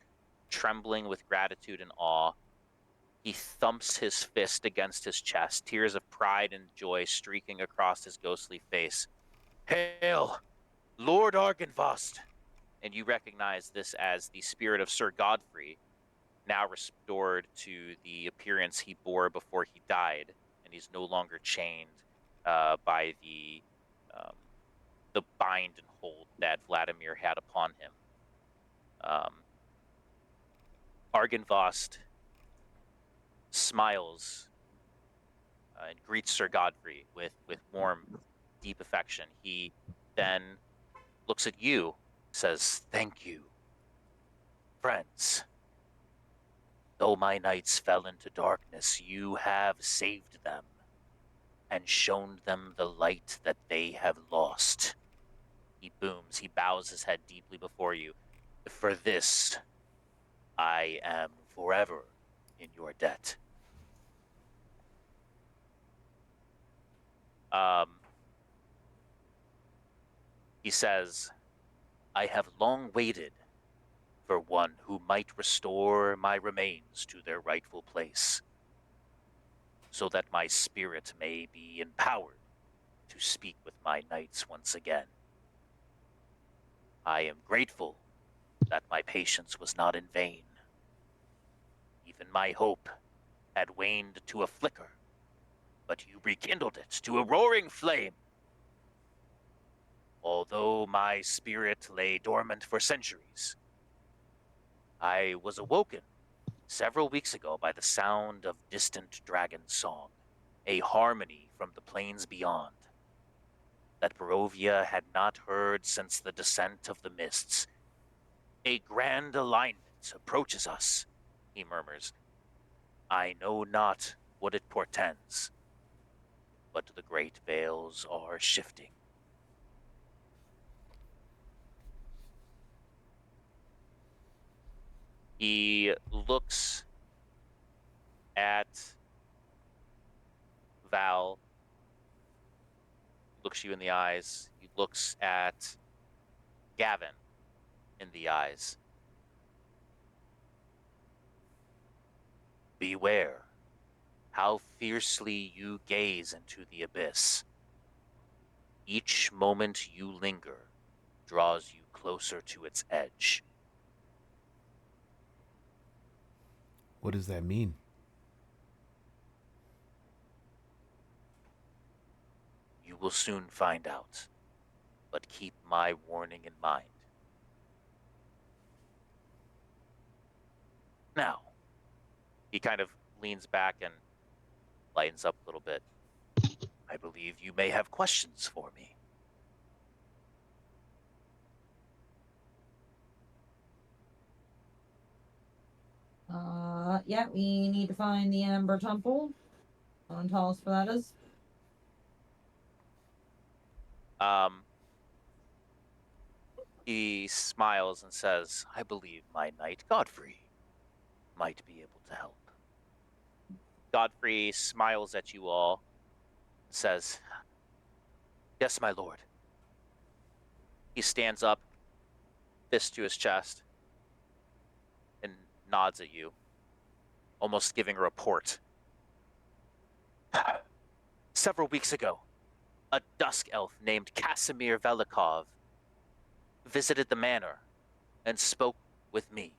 trembling with gratitude and awe. He thumps his fist against his chest, tears of pride and joy streaking across his ghostly face. "Hail, Lord Argynvost!" And you recognize this as the spirit of Sir Godfrey, now restored to the appearance he bore before he died, and he's no longer chained by um, the bind and hold that Vladimir had upon him. Argynvost smiles and greets Sir Godfrey with warm, deep affection. He then looks at you, says, "Thank you, friends. Though my knights fell into darkness, you have saved them and shown them the light that they have lost." He booms, he bows his head deeply before you. "For this, I am forever in your debt." Um, he says, "I have long waited for one who might restore my remains to their rightful place, so that my spirit may be empowered to speak with my knights once again. I am grateful that my patience was not in vain. Even my hope had waned to a flicker, but you rekindled it to a roaring flame. Although my spirit lay dormant for centuries, I was awoken several weeks ago by the sound of distant dragon song, a harmony from the plains beyond, that Barovia had not heard since the descent of the mists. A grand alignment approaches us," he murmurs. "I know not what it portends, but the great veils are shifting." He looks at Val, looks you in the eyes. He looks at Gavin in the eyes. "Beware how fiercely you gaze into the abyss. Each moment you linger draws you closer to its edge. What does that mean? You will soon find out, but keep my warning in mind. Now, he kind of leans back and lightens up a little bit. I believe you may have questions for me. Yeah, we need to find the Amber Temple. Want to tell us where that is? Um, he smiles and says, I believe my knight Godfrey might be able to help. Godfrey smiles at you all and says, Yes, my lord. He stands up, fist to his chest, and nods at you, almost giving a report. Several weeks ago, a dusk elf named Casimir Velikov visited the manor and spoke with me,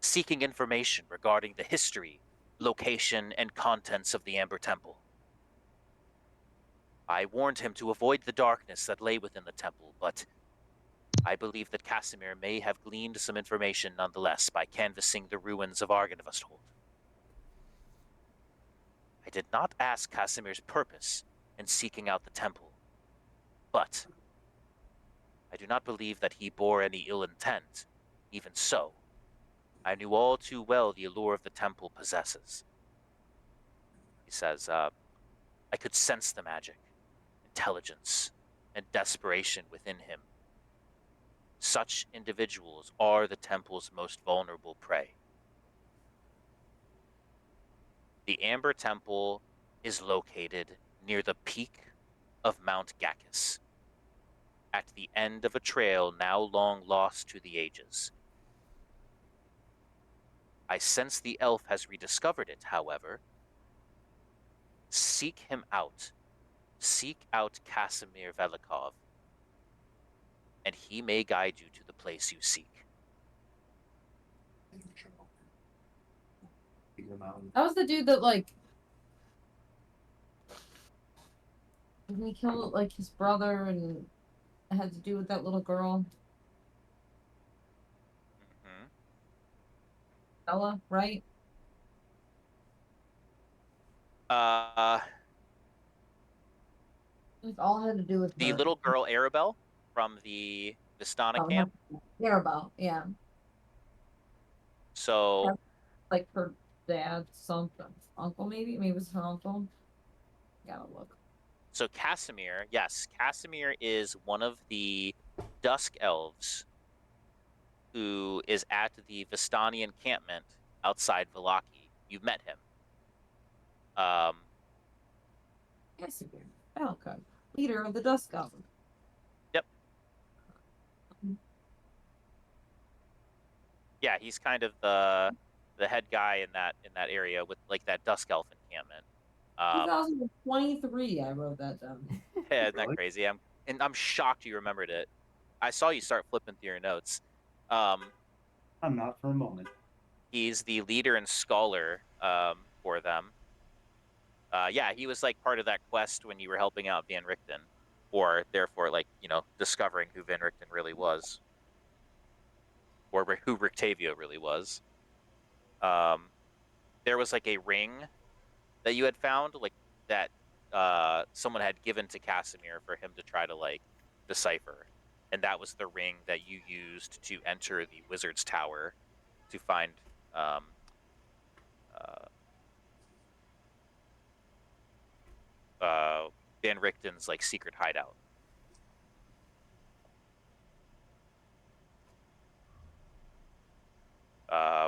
seeking information regarding the history, location, and contents of the Amber Temple. I warned him to avoid the darkness that lay within the temple, but I believe that Casimir may have gleaned some information nonetheless by canvassing the ruins of Argynvostholt. I did not ask Casimir's purpose in seeking out the temple, but I do not believe that he bore any ill intent. Even so, I knew all too well the allure of the temple possesses. He says, I could sense the magic, intelligence, and desperation within him. Such individuals are the temple's most vulnerable prey. The Amber Temple is located near the peak of Mount Gakis, at the end of a trail now long lost to the ages. I sense the elf has rediscovered it, however. Seek him out. Seek out Casimir Velikov, and he may guide you to the place you seek. That was the dude that like he killed like his brother and it had to do with that little girl, Mm-hmm. Bella, right? Uh, It all had to do with the her. little girl Arabelle from the Vistana camp. Maribel, yeah. So, Like her dad's something. Uncle, maybe it was her uncle. Gotta look. so Casimir, yes, Casimir is one of the Dusk Elves who is at the Vistani encampment outside Vallaki. You've met him. Um, Yes, again. Falco, leader of the Dust Goblin. yep, yeah, he's kind of the head guy in that area with like that Dusk Elf encampment. 2023, I wrote that down. Yeah, isn't that Really? crazy? I'm shocked you remembered it. I saw you start flipping through your notes. Um, I'm not for a moment. he's the leader and scholar for them. Yeah, he was like part of that quest when you were helping out Van Richten, or therefore like discovering who Van Richten really was, or who Rictavio really was. Um, there was like a ring that you had found, like that someone had given to Casimir for him to try to like decipher, and that was the ring that you used to enter the wizard's tower to find um, uh, Van Richten's like secret hideout.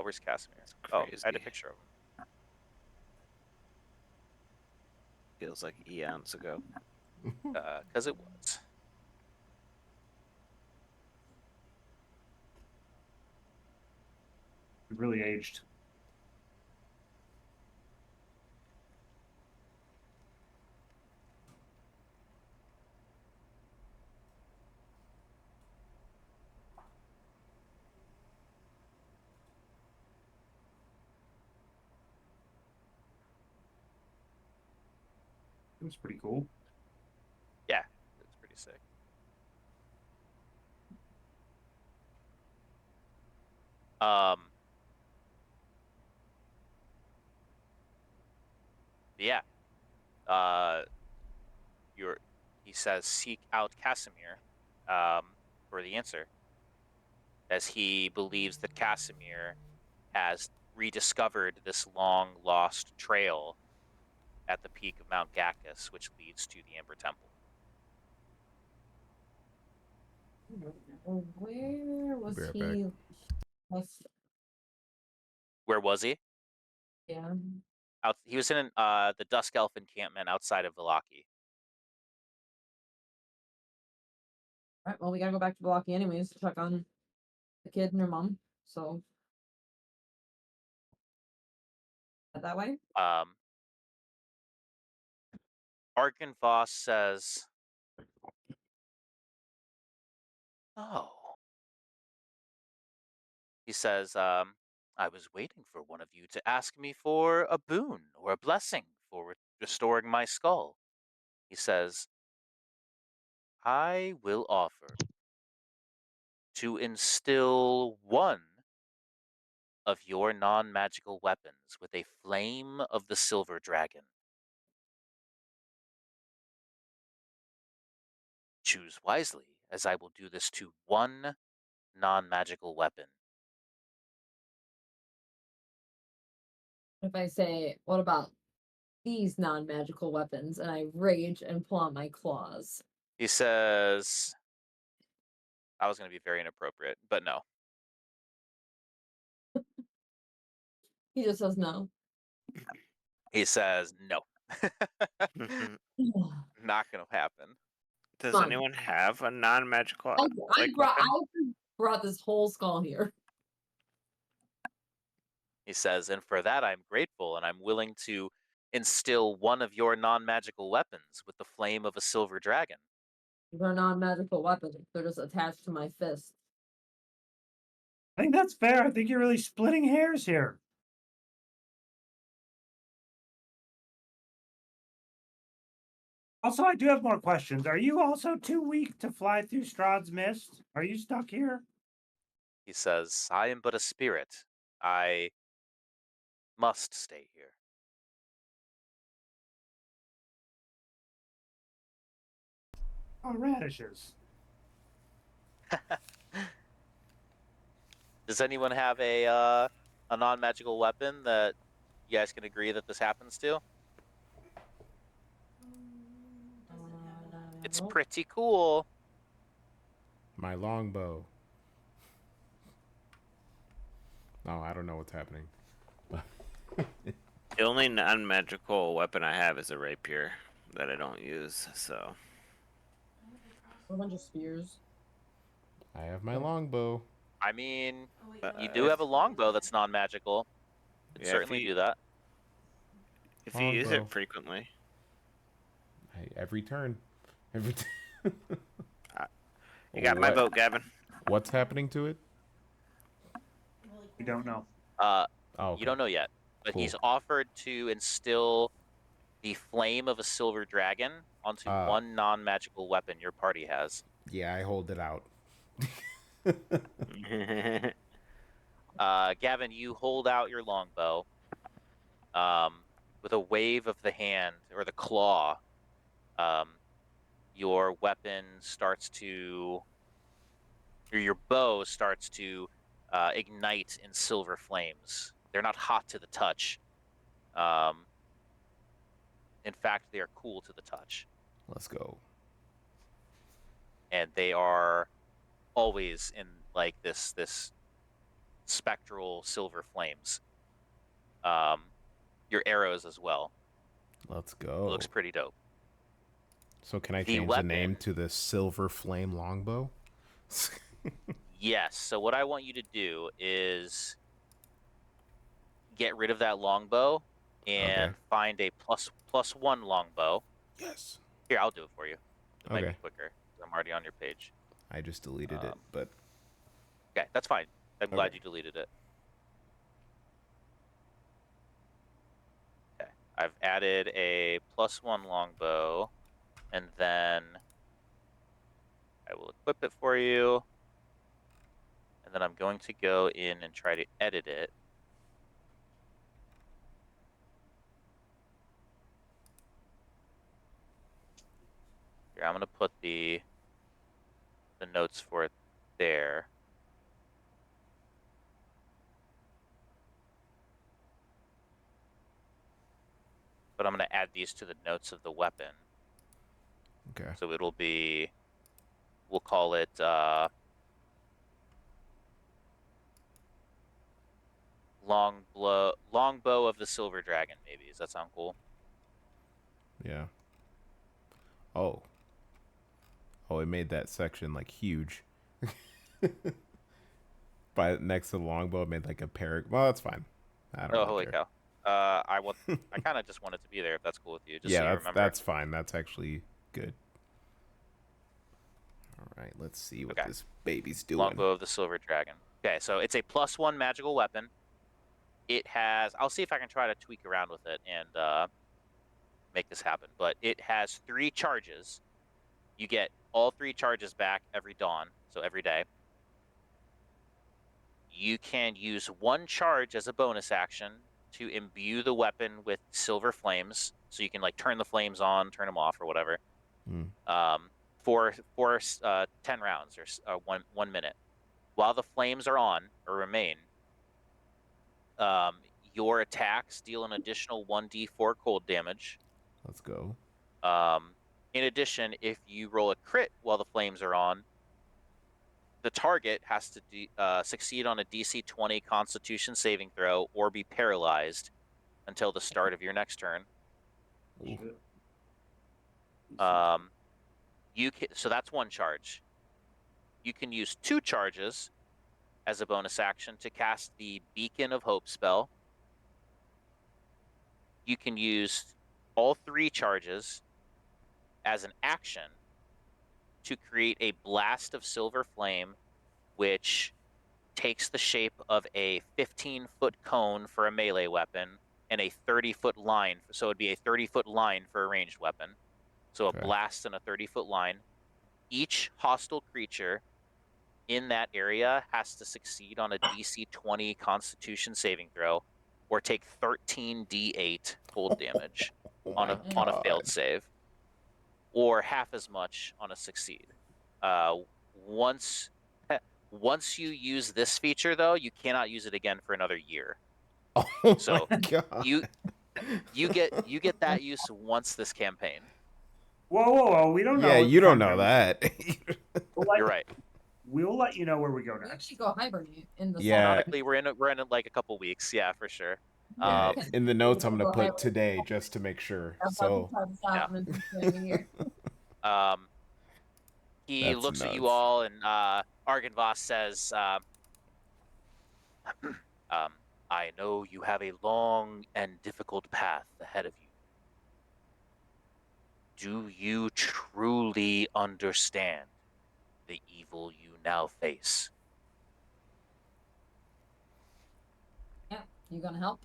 Where's Casimir? Oh, I had a Crazy. picture of him. Feels like eons ago. Because it was. It really aged. That's pretty cool. Yeah, it's pretty sick. Yeah. Uh, he says seek out Casimir, for the answer, as he believes that Casimir has rediscovered this long lost trail at the peak of Mount Gacchus, which leads to the Ember Temple. Where was Be right he? Where was he? Yeah. He was in the Dusk Elf encampment outside of Vallaki. Alright, well, we gotta go back to Blocky anyways to check on the kid and her mom. So, that way. Arkenvoss says, "Oh." He says, "I was waiting for one of you to ask me for a boon or a blessing for restoring my skull." He says, "I will offer to instill one of your non-magical weapons with a flame of the silver dragon. Choose wisely, as I will do this to one non-magical weapon." If I say, what about these non-magical weapons? And I rage and pull out my claws. He says, I was going to be very inappropriate, but no. He just says no. He says, no. Not going to happen. Does Fine. anyone have a non-magical I weapon? brought this whole skull here. He says, and for that I'm grateful, and I'm willing to instill one of your non-magical weapons with the flame of a silver dragon. They're non-magical weapons. They're just attached to my fist. I think that's fair. I think you're really splitting hairs here. Also, I do have more questions. Are you also too weak to fly through Strahd's mist? Are you stuck here? He says, I am but a spirit. I must stay here. Oh, radishes. Does anyone have a non-magical weapon that you guys can agree that this happens to? It's Nope. pretty cool. My longbow. No, I don't know what's happening. The only non-magical weapon I have is a rapier that I don't use, so. A bunch of spears. I have my longbow. I mean, But, you do have a longbow that's non-magical. You can Yeah, certainly do that. if you use Longbow. it frequently. Every turn. Every. You got my What- vote, Gavin. What's happening to it? We don't know. Oh, okay. You don't know yet, but Cool. he's offered to instill the flame of a silver dragon onto one non-magical weapon your party has. Yeah, I hold it out. Gavin, you hold out your longbow. With a wave of the hand or the claw, your weapon starts to, or your bow starts to ignite in silver flames. They're not hot to the touch. In fact, they are cool to the touch. Let's go. And they are always in like this spectral silver flames. Your arrows as well. Let's go. It looks pretty dope. So can I The change weapon- the name to the Silver Flame Longbow? Yes. So what I want you to do is get rid of that longbow and Okay. find a plus one longbow. Yes. Here, I'll do it for you. It might be Okay. quicker. I'm already on your page. I just deleted it, but Okay, that's fine. I'm glad Okay. you deleted it. Okay. I've added a +1 longbow, and then I will equip it for you. And then I'm going to go in and try to edit it. Here, I'm going to put the notes for it there. But I'm going to add these to the notes of the weapon. Okay. So it'll be, we'll call it longbow of the silver dragon. Maybe does that sound cool? Yeah. Oh. Oh, it made that section like huge. By next to the longbow, it made like a paragraph. Well, that's fine. I don't Oh, really holy care. cow! I kind of just want it to be there if that's cool with you, just so Yeah, you that's remember. that's fine. That's actually good. All right, let's see what Okay. this baby's doing. Longbow of the silver dragon. Okay, so it's a +1 magical weapon. It has. I'll see if I can try to tweak around with it and make this happen. But it has 3 charges. You get all 3 charges back every dawn, so every day. You can use 1 charge as a bonus action to imbue the weapon with silver flames, so you can like turn the flames on, turn them off, or whatever. Mm. For 10 rounds or 1 minute, while the flames are on or remain. Your attacks deal an additional 1d4 cold damage. Let's go. In addition, if you roll a crit while the flames are on, the target has to succeed on a DC 20 Constitution saving throw or be paralyzed until the start of your next turn. Ooh. So that's 1 charge. You can use 2 charges as a bonus action to cast the Beacon of Hope spell. You can use all 3 charges as an action to create a blast of silver flame, which takes the shape of a 15-foot cone for a melee weapon and a 30-foot line. So it'd be a 30-foot line for a ranged weapon. So a Okay. blast and a 30-foot line. Each hostile creature in that area has to succeed on a DC 20 Constitution saving throw or take 13d8 cold damage Oh on my a failed god. save, or half as much on a succeed. Once once you use this feature, though, you cannot use it again for another year. Oh So my god. you get that use once this campaign. Whoa! We don't know. Yeah, if you don't Hunter know was- that. We'll You're right. let you know where we go We next. actually go hibernate in the Yeah. Technically, we're in like a couple weeks. Yeah, for sure. Yeah, Okay. in the notes I'm We'll gonna go put hibernate. today just to make sure. I'm So about to stop and then the year. He That's looks at you nuts. all, and Argynvost says, I know you have a long and difficult path ahead of you. Do you truly understand the evil you now face? Yeah, you gonna help?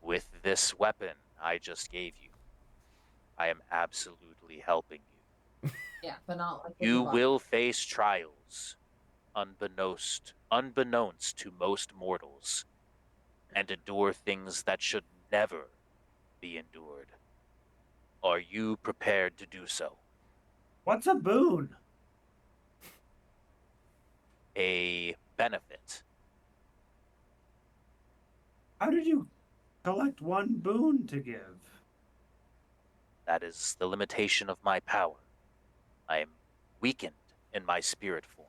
With this weapon I just gave you, I am absolutely helping you. Yeah, but not like with You your body. will face trials unbeknownst to most mortals, and endure things that should never be endured. Are you prepared to do so? What's a boon? A benefit. How did you collect 1 boon to give? That is the limitation of my power. I am weakened in my spirit form.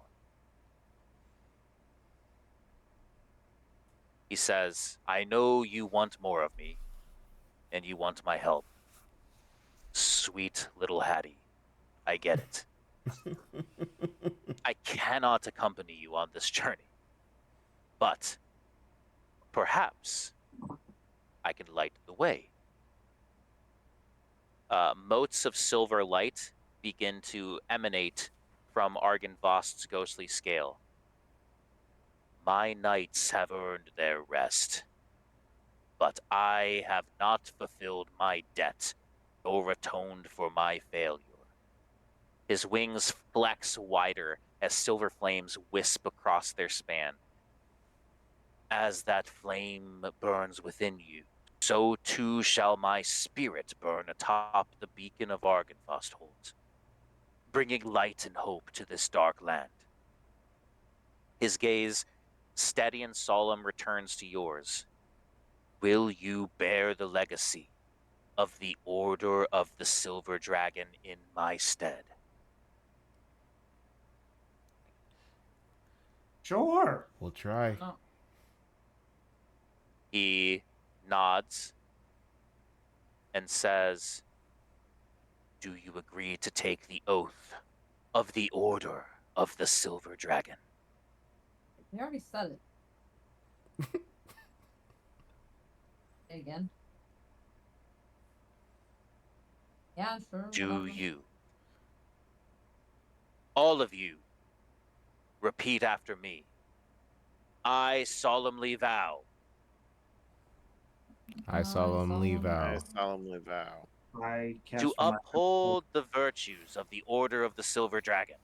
He says, I know you want more of me, and you want my help. Sweet little Hattie, I get it. I cannot accompany you on this journey, but perhaps I can light the way. Motes of silver light begin to emanate from Argynvost's ghostly scale. My knights have earned their rest. but I have not fulfilled my debt or atoned for my failure. His wings flex wider as silver flames wisp across their span. As that flame burns within you, so too shall my spirit burn atop the beacon of Argynvostholt, bringing light and hope to this dark land. His gaze, steady and solemn, returns to yours. Will you bear the legacy of the Order of the Silver Dragon in my stead? Sure. We'll try. No. He nods and says, "Do you agree to take the oath of the Order of the Silver Dragon?" You already said it. Say again. Yeah, sure. Do whatever. you? All of you, repeat after me. I solemnly vow I solemnly I vow solemnly vow I cast to for my uphold the virtues of the Order of the Silver Dragon,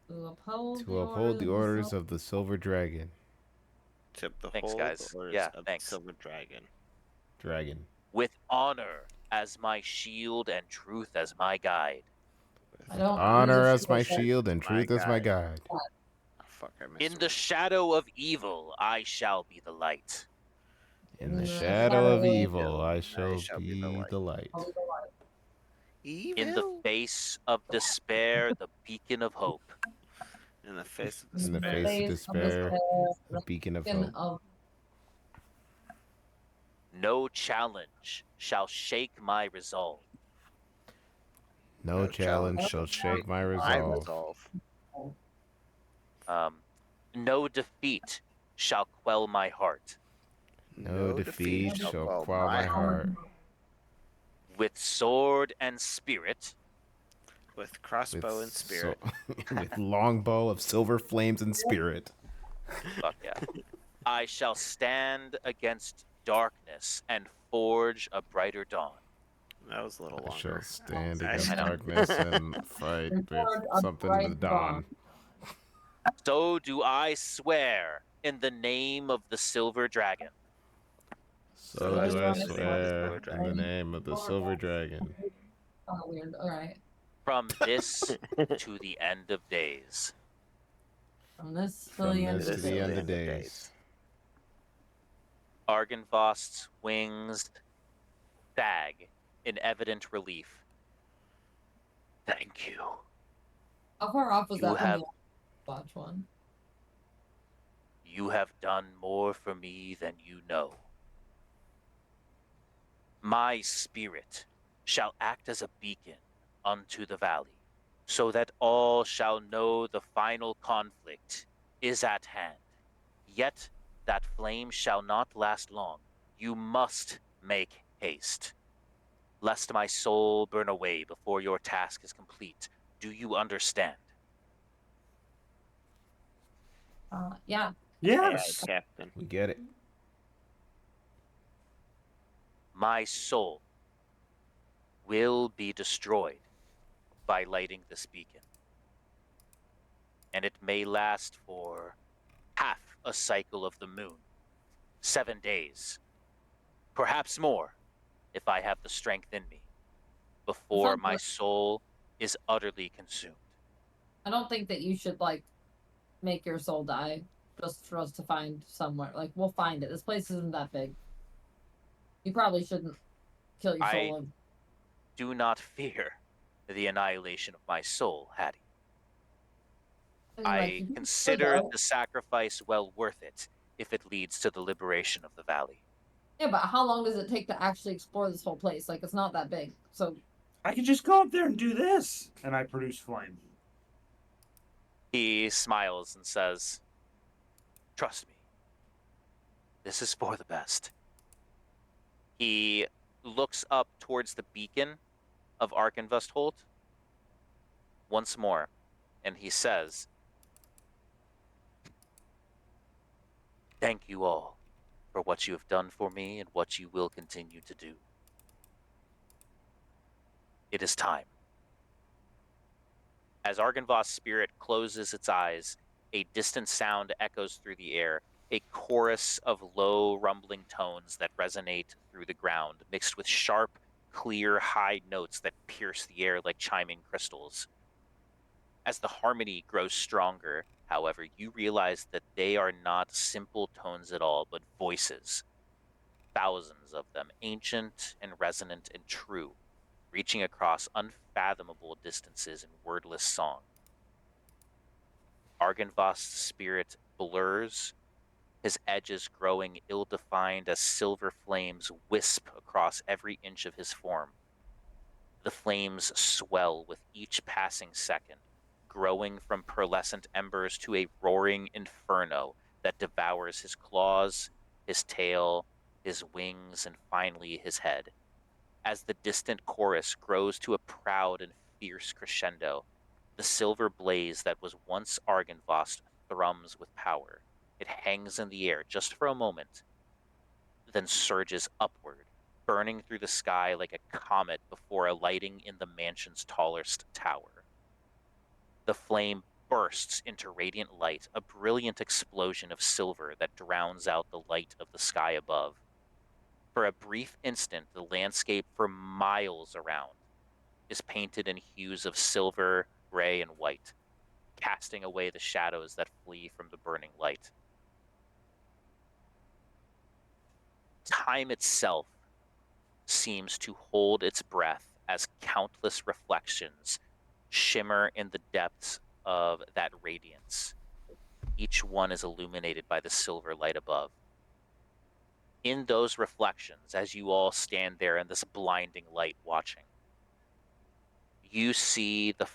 To uphold to uphold the the orders of the Silver Dragon. to Thanks, behold the guys. orders Yeah, of the thanks. Silver Dragon. Dragon. with honor as my shield and truth as my guide. I don't Honor use as my shield. shield and My truth as my guide. guide. Oh, fuck, I missed In one. the shadow of evil, I shall be the light. In the the shadow of shadow of evil, I shall be the be light. the light. Evil? In the face of despair, the beacon of hope. In the face of In the despair. face of despair, the a beacon of beacon hope. of No challenge shall shake my resolve. No challenge challenge shall shake my my resolve. resolve. Um, no defeat shall quell my heart. No defeat shall shall quell quell my heart. With sword and spirit, With crossbow and spirit. With longbow of silver flames and spirit. fuck yeah, I shall stand against darkness and forge a brighter dawn. That was a little I shall longer. stand I against know. darkness and fight with Forge a something to the bright dawn. So do I swear in the name of the Silver Dragon. So I do I stand in the name of the swear Silver in the Dragon. name of the Silver Dragon. Oh, weird. All right. From this to the end of days. From this to From the end this of to the the day. end of days. Argynvost's wings sag in evident relief. Thank you. How far off was You that from have the watch one? you have done more for me than you know. My spirit shall act as a beacon unto the valley, so that all shall know the final conflict is at hand. Yet that flame shall not last long. You must make haste, lest my soul burn away before your task is complete. Do you understand? Yeah. Yes. Captain. We get it. My soul will be destroyed by lighting this beacon. And it may last for half a cycle of the moon, 7 days, perhaps more, if I have the strength in me, before Sounds my like- soul is utterly consumed. I don't think that you should like make your soul die just for us to find somewhere. Like we'll find it. This place isn't that big. You probably shouldn't kill your soul. Do not fear the annihilation of my soul, Hattie. I consider the sacrifice well worth it if it leads to the liberation of the valley. Yeah, but how long does it take to actually explore this whole place? Like it's not that big. So I could just go up there and do this. And I produce flame. He smiles and says, "Trust me. This is for the best." He looks up towards the beacon of Arkenvestholt once more, and he says, "Thank you all for what you have done for me and what you will continue to do. It is time. As Argynvoth's spirit closes its eyes, a distant sound echoes through the air, a chorus of low, rumbling tones that resonate through the ground, mixed with sharp, clear, high notes that pierce the air like chiming crystals. As the harmony grows stronger, however, you realize that they are not simple tones at all, but voices. Thousands of them, ancient and resonant and true, reaching across unfathomable distances in wordless song. Argynvoth's spirit blurs, his edges growing ill-defined as silver flames wisp across every inch of his form. The flames swell with each passing second, growing from pearlescent embers to a roaring inferno that devours his claws, his tail, his wings, and finally his head. As the distant chorus grows to a proud and fierce crescendo, the silver blaze that was once Argynvost thrums with power. It hangs in the air just for a moment, then surges upward, burning through the sky like a comet before alighting in the mansion's tallest tower. The flame bursts into radiant light, a brilliant explosion of silver that drowns out the light of the sky above. For a brief instant, the landscape for miles around is painted in hues of silver, gray, and white, casting away the shadows that flee from the burning light. Time itself seems to hold its breath as countless reflections shimmer in the depths of that radiance. Each one is illuminated by the silver light above. In those reflections, as you all stand there in this blinding light watching, you see the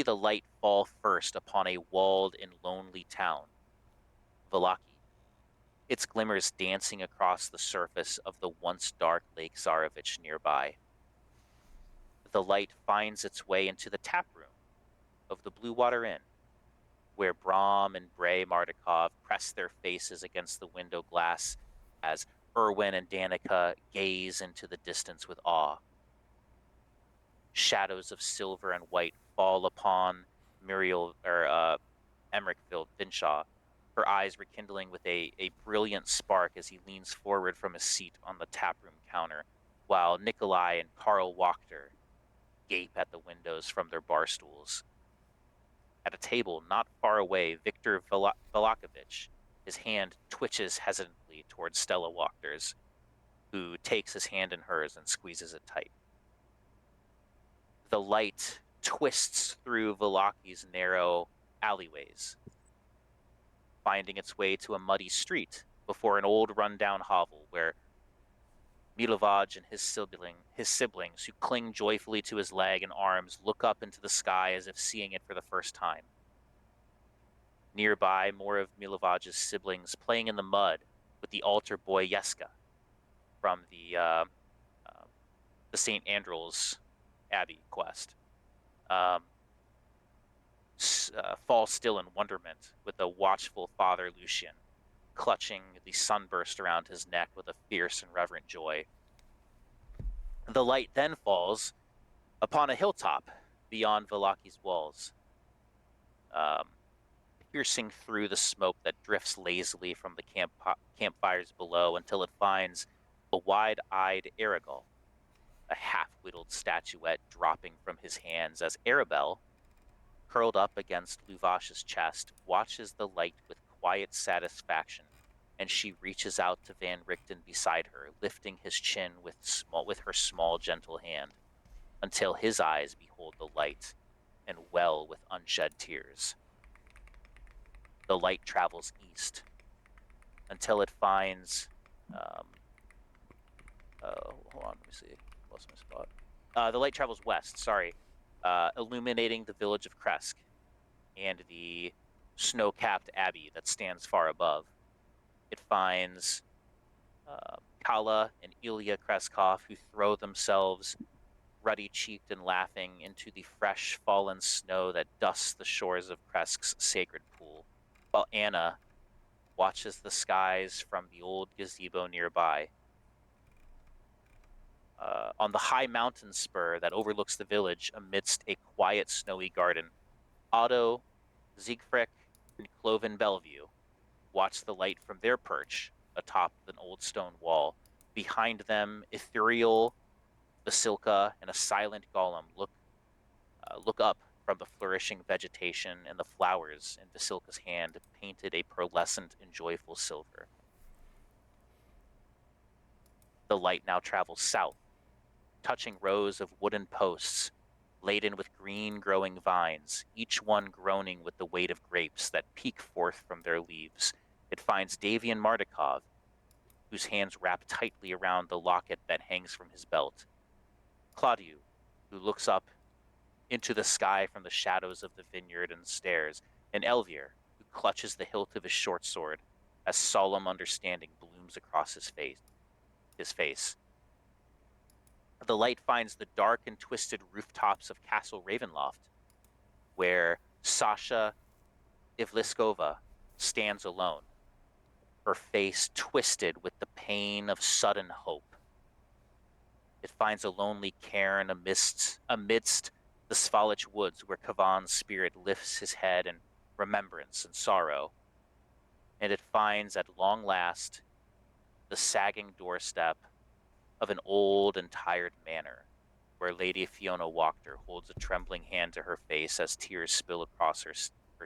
light fall first upon a walled and lonely town, Vallaki, its glimmers dancing across the surface of the once dark Lake Tsarevich nearby. The light finds its way into the tap room of the Blue Water Inn, where Brahm and Bray Mardukov press their faces against the window glass as Erwin and Danica gaze into the distance with awe. Shadows of silver and white fall upon Emmerich Vinshaw, her eyes rekindling with a brilliant spark as he leans forward from his seat on the taproom counter, while Nikolai and Karl Wachter gape at the windows from their bar stools. At a table not far away, Viktor Velakovich, his hand twitches hesitantly towards Stella Wachter's, who takes his hand in hers and squeezes it tight. The light twists through Velaki's narrow alleyways, finding its way to a muddy street before an old rundown hovel where Milovaj and his siblings, who cling joyfully to his leg and arms, look up into the sky as if seeing it for the first time. Nearby, more of Milovaj's siblings playing in the mud with the altar boy Yeska from the St. Andrew's Abbey quest. Fall still in wonderment with the watchful Father Lucian, clutching the sunburst around his neck with a fierce and reverent joy. The light then falls upon a hilltop beyond Valaki's walls, piercing through the smoke that drifts lazily from the campfires below until it finds a wide-eyed Aragol, a half-whittled statuette dropping from his hands as Arabelle, curled up against Luvash's chest, watches the light with quiet satisfaction, and she reaches out to Van Richten beside her, lifting his chin with her small, gentle hand, until his eyes behold the light and well with unshed tears. The light travels east until it finds. Hold on, let me see. Lost my spot. The light travels west. Sorry, illuminating the village of Kresk and the snow-capped abbey that stands far above. It finds Kala and Ilya Kreskov, who throw themselves ruddy-cheeked and laughing into the fresh fallen snow that dusts the shores of Kresk's sacred pool, while Anna watches the skies from the old gazebo nearby. On the high mountain spur that overlooks the village amidst a quiet snowy garden, Otto, Siegfried, and Cloven Bellevue watch the light from their perch atop an old stone wall. Behind them, ethereal Basilka and a silent golem look up from the flourishing vegetation, and the flowers in Basilka's hand painted a pearlescent and joyful silver. The light now travels south, touching rows of wooden posts laden with green growing vines, each one groaning with the weight of grapes that peek forth from their leaves. It finds Davian Mardikov, whose hands wrap tightly around the locket that hangs from his belt. Claudiu, who looks up into the sky from the shadows of the vineyard and stares, and Elvier, who clutches the hilt of his short sword as solemn understanding blooms across his face. The light finds the dark and twisted rooftops of Castle Ravenloft, where Sasha Ivliskova stands alone, her face twisted with the pain of sudden hope. It finds a lonely cairn amidst the Svalich woods, where Kavan's spirit lifts his head in remembrance and sorrow. And it finds at long last the sagging doorstep of an old and tired manor, where Lady Fiona Wachter holds a trembling hand to her face as tears spill across her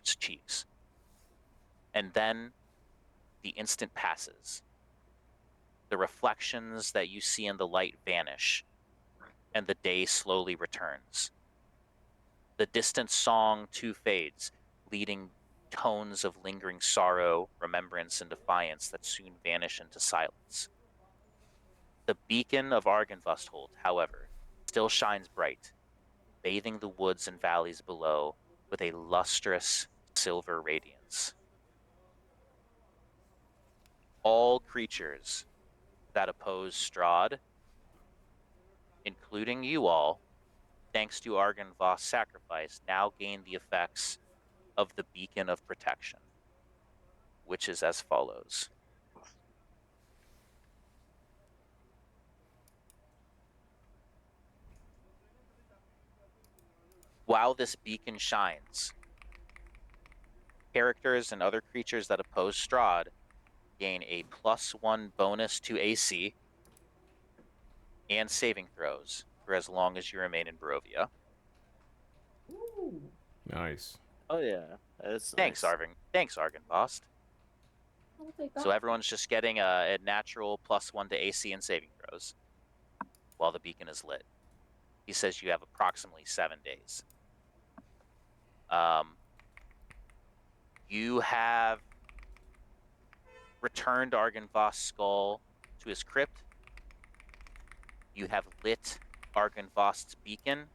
cheeks. And then the instant passes. The reflections that you see in the light vanish, and the day slowly returns. The distant song too fades, leading tones of lingering sorrow, remembrance, and defiance that soon vanish into silence. The beacon of Argynvostholt, however, still shines bright, bathing the woods and valleys below with a lustrous silver radiance. All creatures that oppose Strahd, including you all, thanks to Argynvost's sacrifice, now gain the effects of the Beacon of Protection, which is as follows. While this beacon shines, characters and other creatures that oppose Strahd gain a +1 bonus to AC and saving throws for as long as you remain in Barovia. Ooh. Nice. Oh yeah, that's Thanks, nice. Thanks, Argynvost. I'll take that. So everyone's just getting a natural +1 to AC and saving throws while the beacon is lit. He says you have approximately 7 days. You have returned Argynvost's skull to his crypt. You have lit Argynvost's beacon.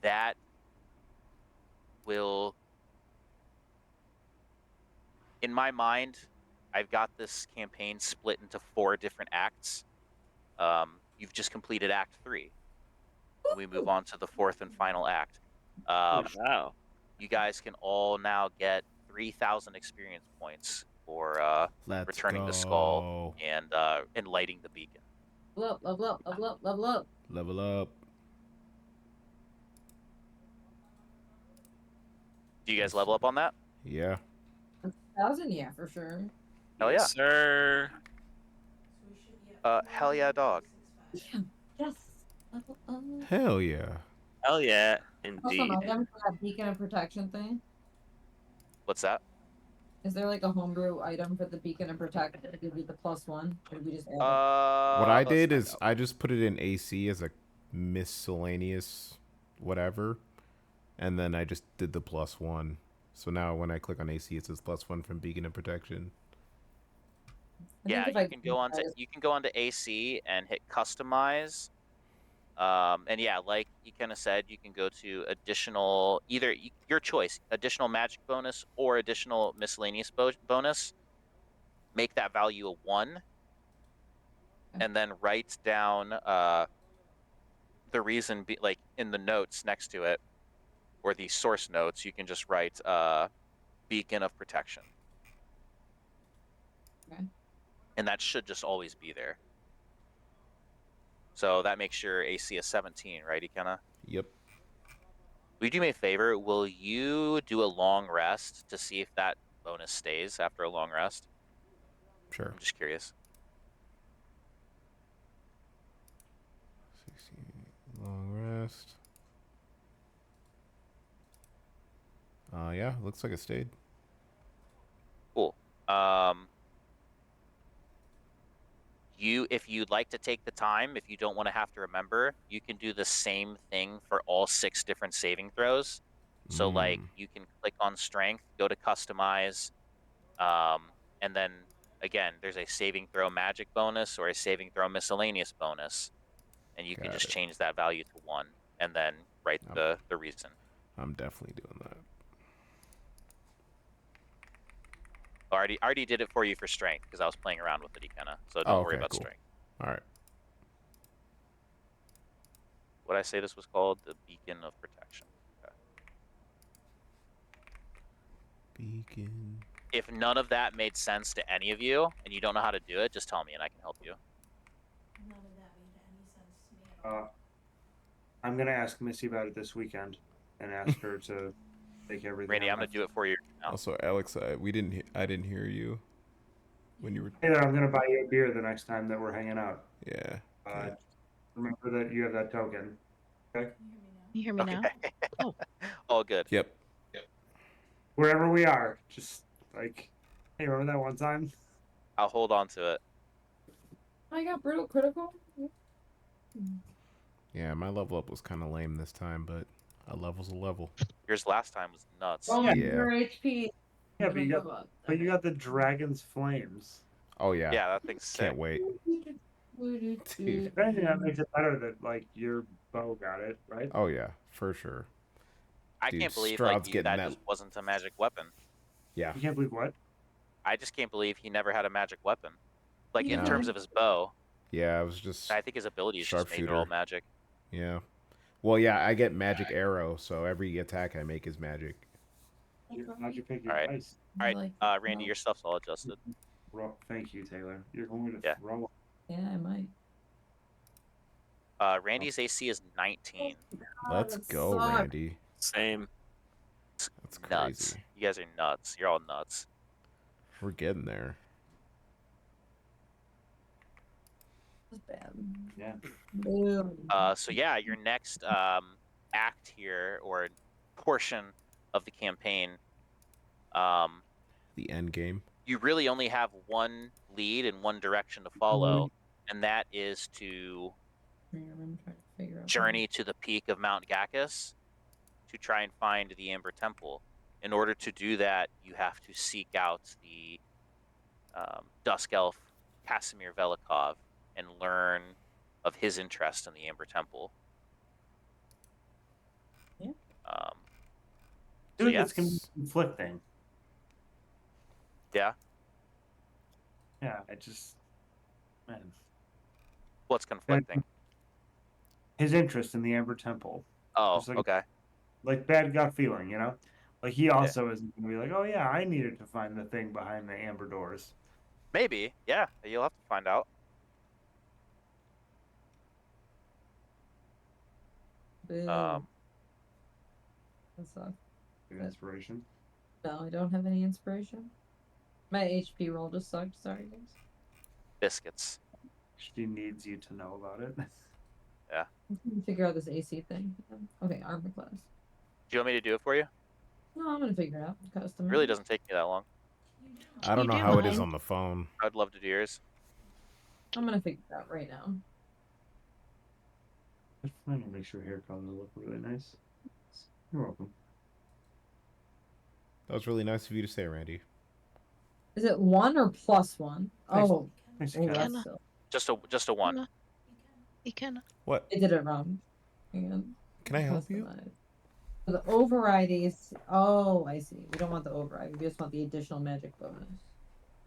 That will, in my mind, I've got this campaign split into 4 different acts. You've just completed Act 3. We move on to the 4th and final act. Wow. You guys can all now get 3,000 experience points for Let's returning the skull go. and lighting the beacon. Level up, level up, level up. Level up. Do you guys level up on that? Yeah. 1,000, yeah, for sure. Hell yeah. Yes, sir. Hell yeah, dog. Yeah. Yes. Level up. Hell yeah. Hell yeah, Also, indeed. item for that beacon of protection thing. What's that? Is there like a homebrew item for the beacon of protection to give you the +1? Or did we just add it? What I Let's did find is out. I just put it in AC as a miscellaneous whatever, and then I just did the +1. So now when I click on AC, it says +1 from Beacon of Protection. I Yeah, think if you can go onto AC and hit customize. And yeah, like you kind of said, you can go to additional, your choice, additional magic bonus or additional miscellaneous bonus. Make that value a 1, and then write down the reason, like in the notes next to it, or the source notes, you can just write Beacon of Protection. Okay. And that should just always be there. So that makes your AC a 17, right, Ikenna? Yep. Will you do me a favor? Will you do a long rest to see if that bonus stays after a long rest? Sure. I'm just curious. 16. Long rest. Yeah, looks like it stayed. Cool. If you'd like to take the time, if you don't want to have to remember, you can do the same thing for all 6 different saving throws. So like you can click on strength, go to customize, and then again, there's a saving throw magic bonus or a saving throw miscellaneous bonus, and you can Got just it. change that value to 1 and then write Yep. the reason. I'm definitely doing that. I already did it for you for strength because I was playing around with it, Ikenna. So Oh, don't worry okay, about cool. strength. All right. What did I say this was called? The Beacon of Protection. Okay. Beacon. If none of that made sense to any of you and you don't know how to do it, just tell me and I can help you. None of that made any sense to me at all. I'm gonna ask Missy about it this weekend and ask her to take everything. Randy, I'm gonna do it for you now. Also, Alex, I didn't hear you when you were. Hey there, I'm gonna buy you a beer the next time that we're hanging out. Yeah. Okay. Remember that you have that token. Okay. You hear me now? You hear me Okay. now? Oh. All good. Yep. Wherever we are, just like, hey, remember that one time? I'll hold on to it. I got brutal critical. Yeah, my level up was kind of lame this time, but a level's a level. Yours last time was nuts. Oh, Yeah. your HP. Yeah, but you got the dragon's flames. Oh yeah. Yeah, that thing's sick. Can't wait. Dude. If anything, that makes it better that like your bow got it, right? Oh yeah, for sure. I Dude, can't believe Strahd's getting that that. just wasn't a magic weapon. Yeah. You can't believe what? I just can't believe he never had a magic weapon. Like in No. terms of his bow, Yeah, I was just. I think his abilities just made it all Sharpshooter. magic. Yeah. Well, yeah, I get magic arrow, so every attack I make is magic. How'd you pick your All right. dice? All right, Randy, your stuff's all adjusted. Thank you, Taylor. You're going to Yeah. throw. Yeah, I might. Randy's AC is 19. Let's that go, sucks. Randy. Same. That's crazy. Nuts. You guys are nuts. You're all nuts. We're getting there. That's bad. Yeah. Boom. So yeah, your next act here or portion of the campaign, The end game. you really only have one lead and one direction to follow, and that is to I'm trying to figure out journey to the peak of Mount Gacchus to try and find the Amber Temple. In order to do that, you have to seek out the Dusk Elf Casimir Velikov and learn of his interest in the Amber Temple. Yeah. So Dude, yeah. it's gonna be conflicting. Yeah. Yeah, I just, man, What's conflicting? his interest in the Amber Temple, Oh, Just like- okay. like bad gut feeling, you know. Like he also isn't gonna be like, oh yeah, I needed to find the thing behind the amber doors. Maybe. Yeah. You'll have to find out. Boom. Um, That sucks. Inspiration. No, I don't have any inspiration. My HP roll just sucked. Sorry, guys. biscuits. She needs you to know about it. I'm trying to figure out this AC thing. Okay, armor class. Do you want me to do it for you? No, I'm gonna figure it out. Custom. It really doesn't take me that long. I don't you know do how it is mine? on the phone. I'd love to do yours. I'm gonna figure it out right now. Just trying to make sure hair color look really nice. You're welcome. That was really nice of you to say, Randy. Is it 1 or +1? Nice. Oh, Nice oh, cat. that's Kenna. still. Just a one. You can. What? I did it wrong. Hang on. Can I help you? Customize. So the override is. Oh, I see. We don't want the override. We just want the additional magic bonus.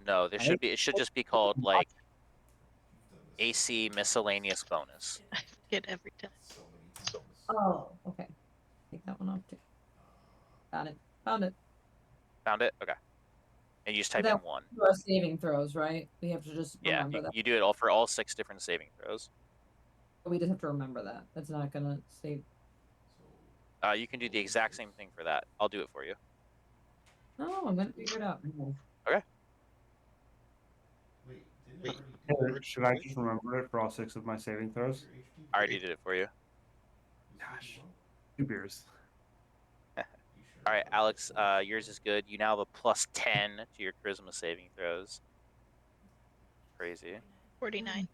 No, there should be. It should just be called like AC miscellaneous bonus. I forget every time. Oh, okay. Take that one off too. Got it. Found it. Found it? Okay. And you just But type in that 1. our saving throws, right? We have to just Yeah, remember that. you do it all for all 6 different saving throws. We just have to remember that. It's not gonna save. You can do the exact same thing for that. I'll do it for you. Oh, I'm gonna figure it out. Okay. Should I just remember it for all 6 of my saving throws? I already did it for you. Gosh, 2 beers. All right, Alex, yours is good. You now have a plus 10 to your charisma saving throws. Crazy. 49.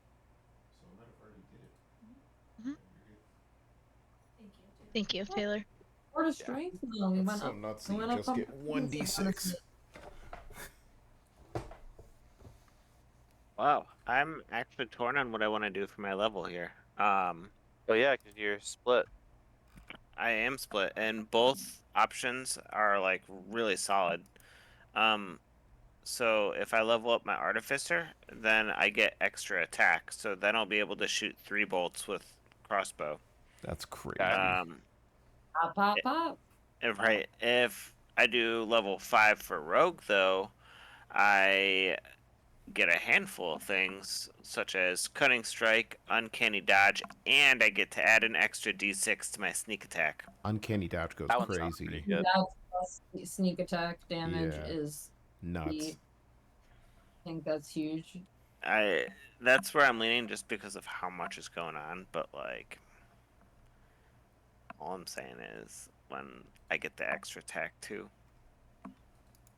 Mhm. Thank you, Taylor. Or to strength? No, we went So up. nuts We that you went up just on get 1d6. Wow, I'm actually torn on what I want to do for my level here. Oh yeah, because you're split. I am split, and both options are like really solid. So if I level up my artificer, then I get extra attack. So then I'll be able to shoot 3 bolts with crossbow. That's crazy. Um, Pop, pop, pop. right. If I do level 5 for rogue, though, I get a handful of things such as cunning strike, uncanny dodge, and I get to add an extra d6 to my sneak attack. Uncanny dodge goes That one sounds pretty crazy. good. That's sneak attack damage Yeah. is Nuts. I think that's huge. That's where I'm leaning just because of how much is going on, but like all I'm saying is when I get the extra attack too.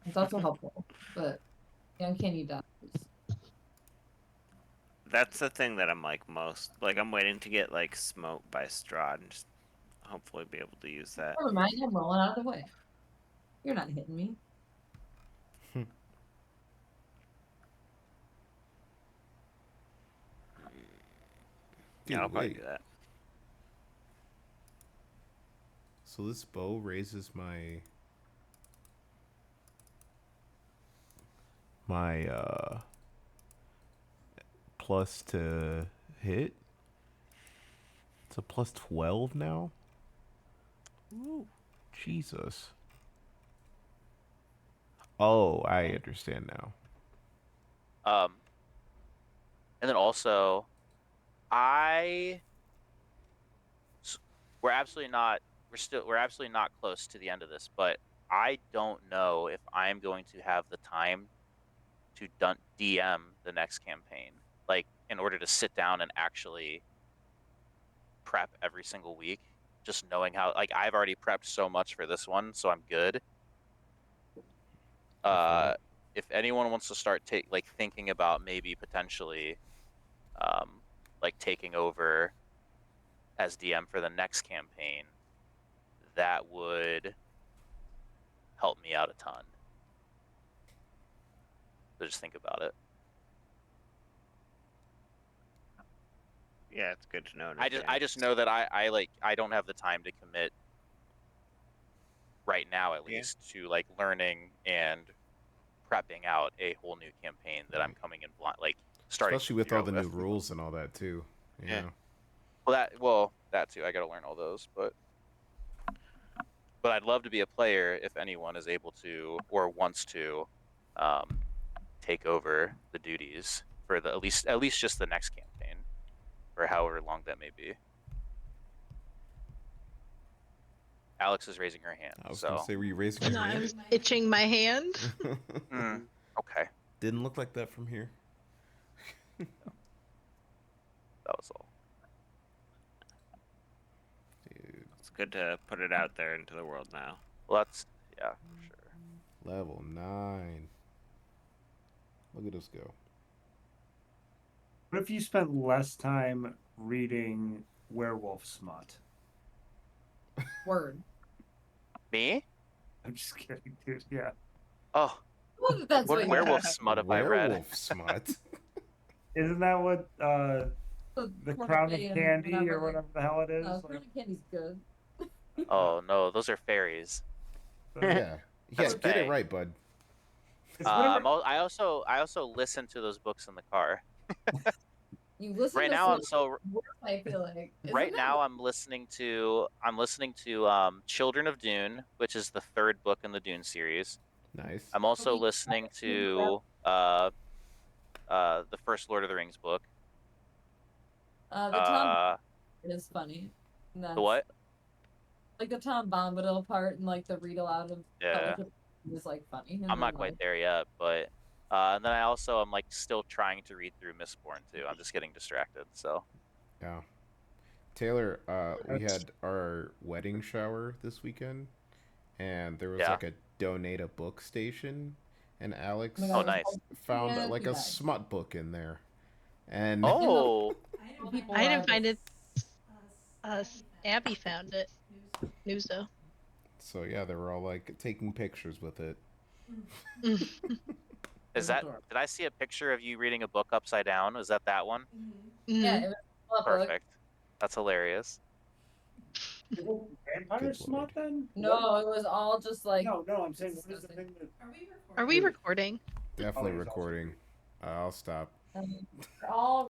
It's also helpful, but the uncanny dodge is That's the thing that I'm like most like I'm waiting to get like smoked by Strahd and just hopefully be able to use that. never mind, I'm rolling out of the way. You're not hitting me. Yeah, I'll Dude, probably wait. do that. So this bow raises my plus to hit. It's a plus 12 now. Ooh. Jesus. Oh, I understand now. And then also, I s- we're absolutely not we're absolutely not close to the end of this, but I don't know if I'm going to have the time to DM the next campaign, like in order to sit down and actually prep every single week. Just knowing how, like, I've already prepped so much for this one, so I'm good. If anyone wants to start thinking about maybe potentially, like taking over as DM for the next campaign, that would help me out a ton. So just think about it. Yeah, it's good to know. In I just know that I don't have the time to commit right now, at least, to like learning and prepping out a whole new campaign that I'm coming in blind, like starting Especially from with all zero the new rules and all that too. Yeah. Well, that too. I got to learn all those, but I'd love to be a player if anyone is able to or wants to take over the duties for the at least just the next campaign, for however long that may be. Alex is raising her hand. I was gonna So say, were you raising your No, I hand? was itching my hand. okay, Didn't look like that from here. that was all. Dude, It's good to put it out there into the world now. Well, that's yeah, for sure. level 9. Look at us go. What if you spent less time reading werewolf smut? word. Me? I'm just kidding, dude. Yeah. Oh, That's what what you werewolf smut have I read? Werewolf smut. Isn't that what the Corn crown of and candy or whatever the hell it is? Corn and candy's good. Oh no, those are fairies. Yeah. That's Get it Fae. right, bud. It's whatever. I also listen to those books in the car. You listen Right to now, I'm some so worse, I feel like. right Isn't now it? I'm listening to Children of Dune, which is the third book in the Dune series. Nice. I'm also Okay. listening to the first Lord of the Rings book. The Tom Uh, is funny. And the that's what? like the Tom Bombadil part and like the read aloud of Yeah, Fellowship is like funny. And I'm then not quite like there yet, but and then I also am like still trying to read through Mistborn too. I'm just getting distracted. So Yeah. Taylor, we That's had our wedding shower this weekend, and there was yeah. like a donate a book station, and oh my Alex Oh, god, it was nice. all found yeah, like a yeah. smut book in there, and You know, Oh, people I are didn't find just it. Abby found it. Nuzo. so yeah, they were all like taking pictures with it. Mm. is was that? adorable. Did I see a picture of you reading a book upside down? Is that one? Yeah, Mhm. it was a book. Perfect. That's hilarious. is it vampire Good smut lord. then? No, it was all just like No, I'm saying what is the disgusting. thing that Are we recording? Definitely Oh, it was also recording. I'll stop. They're all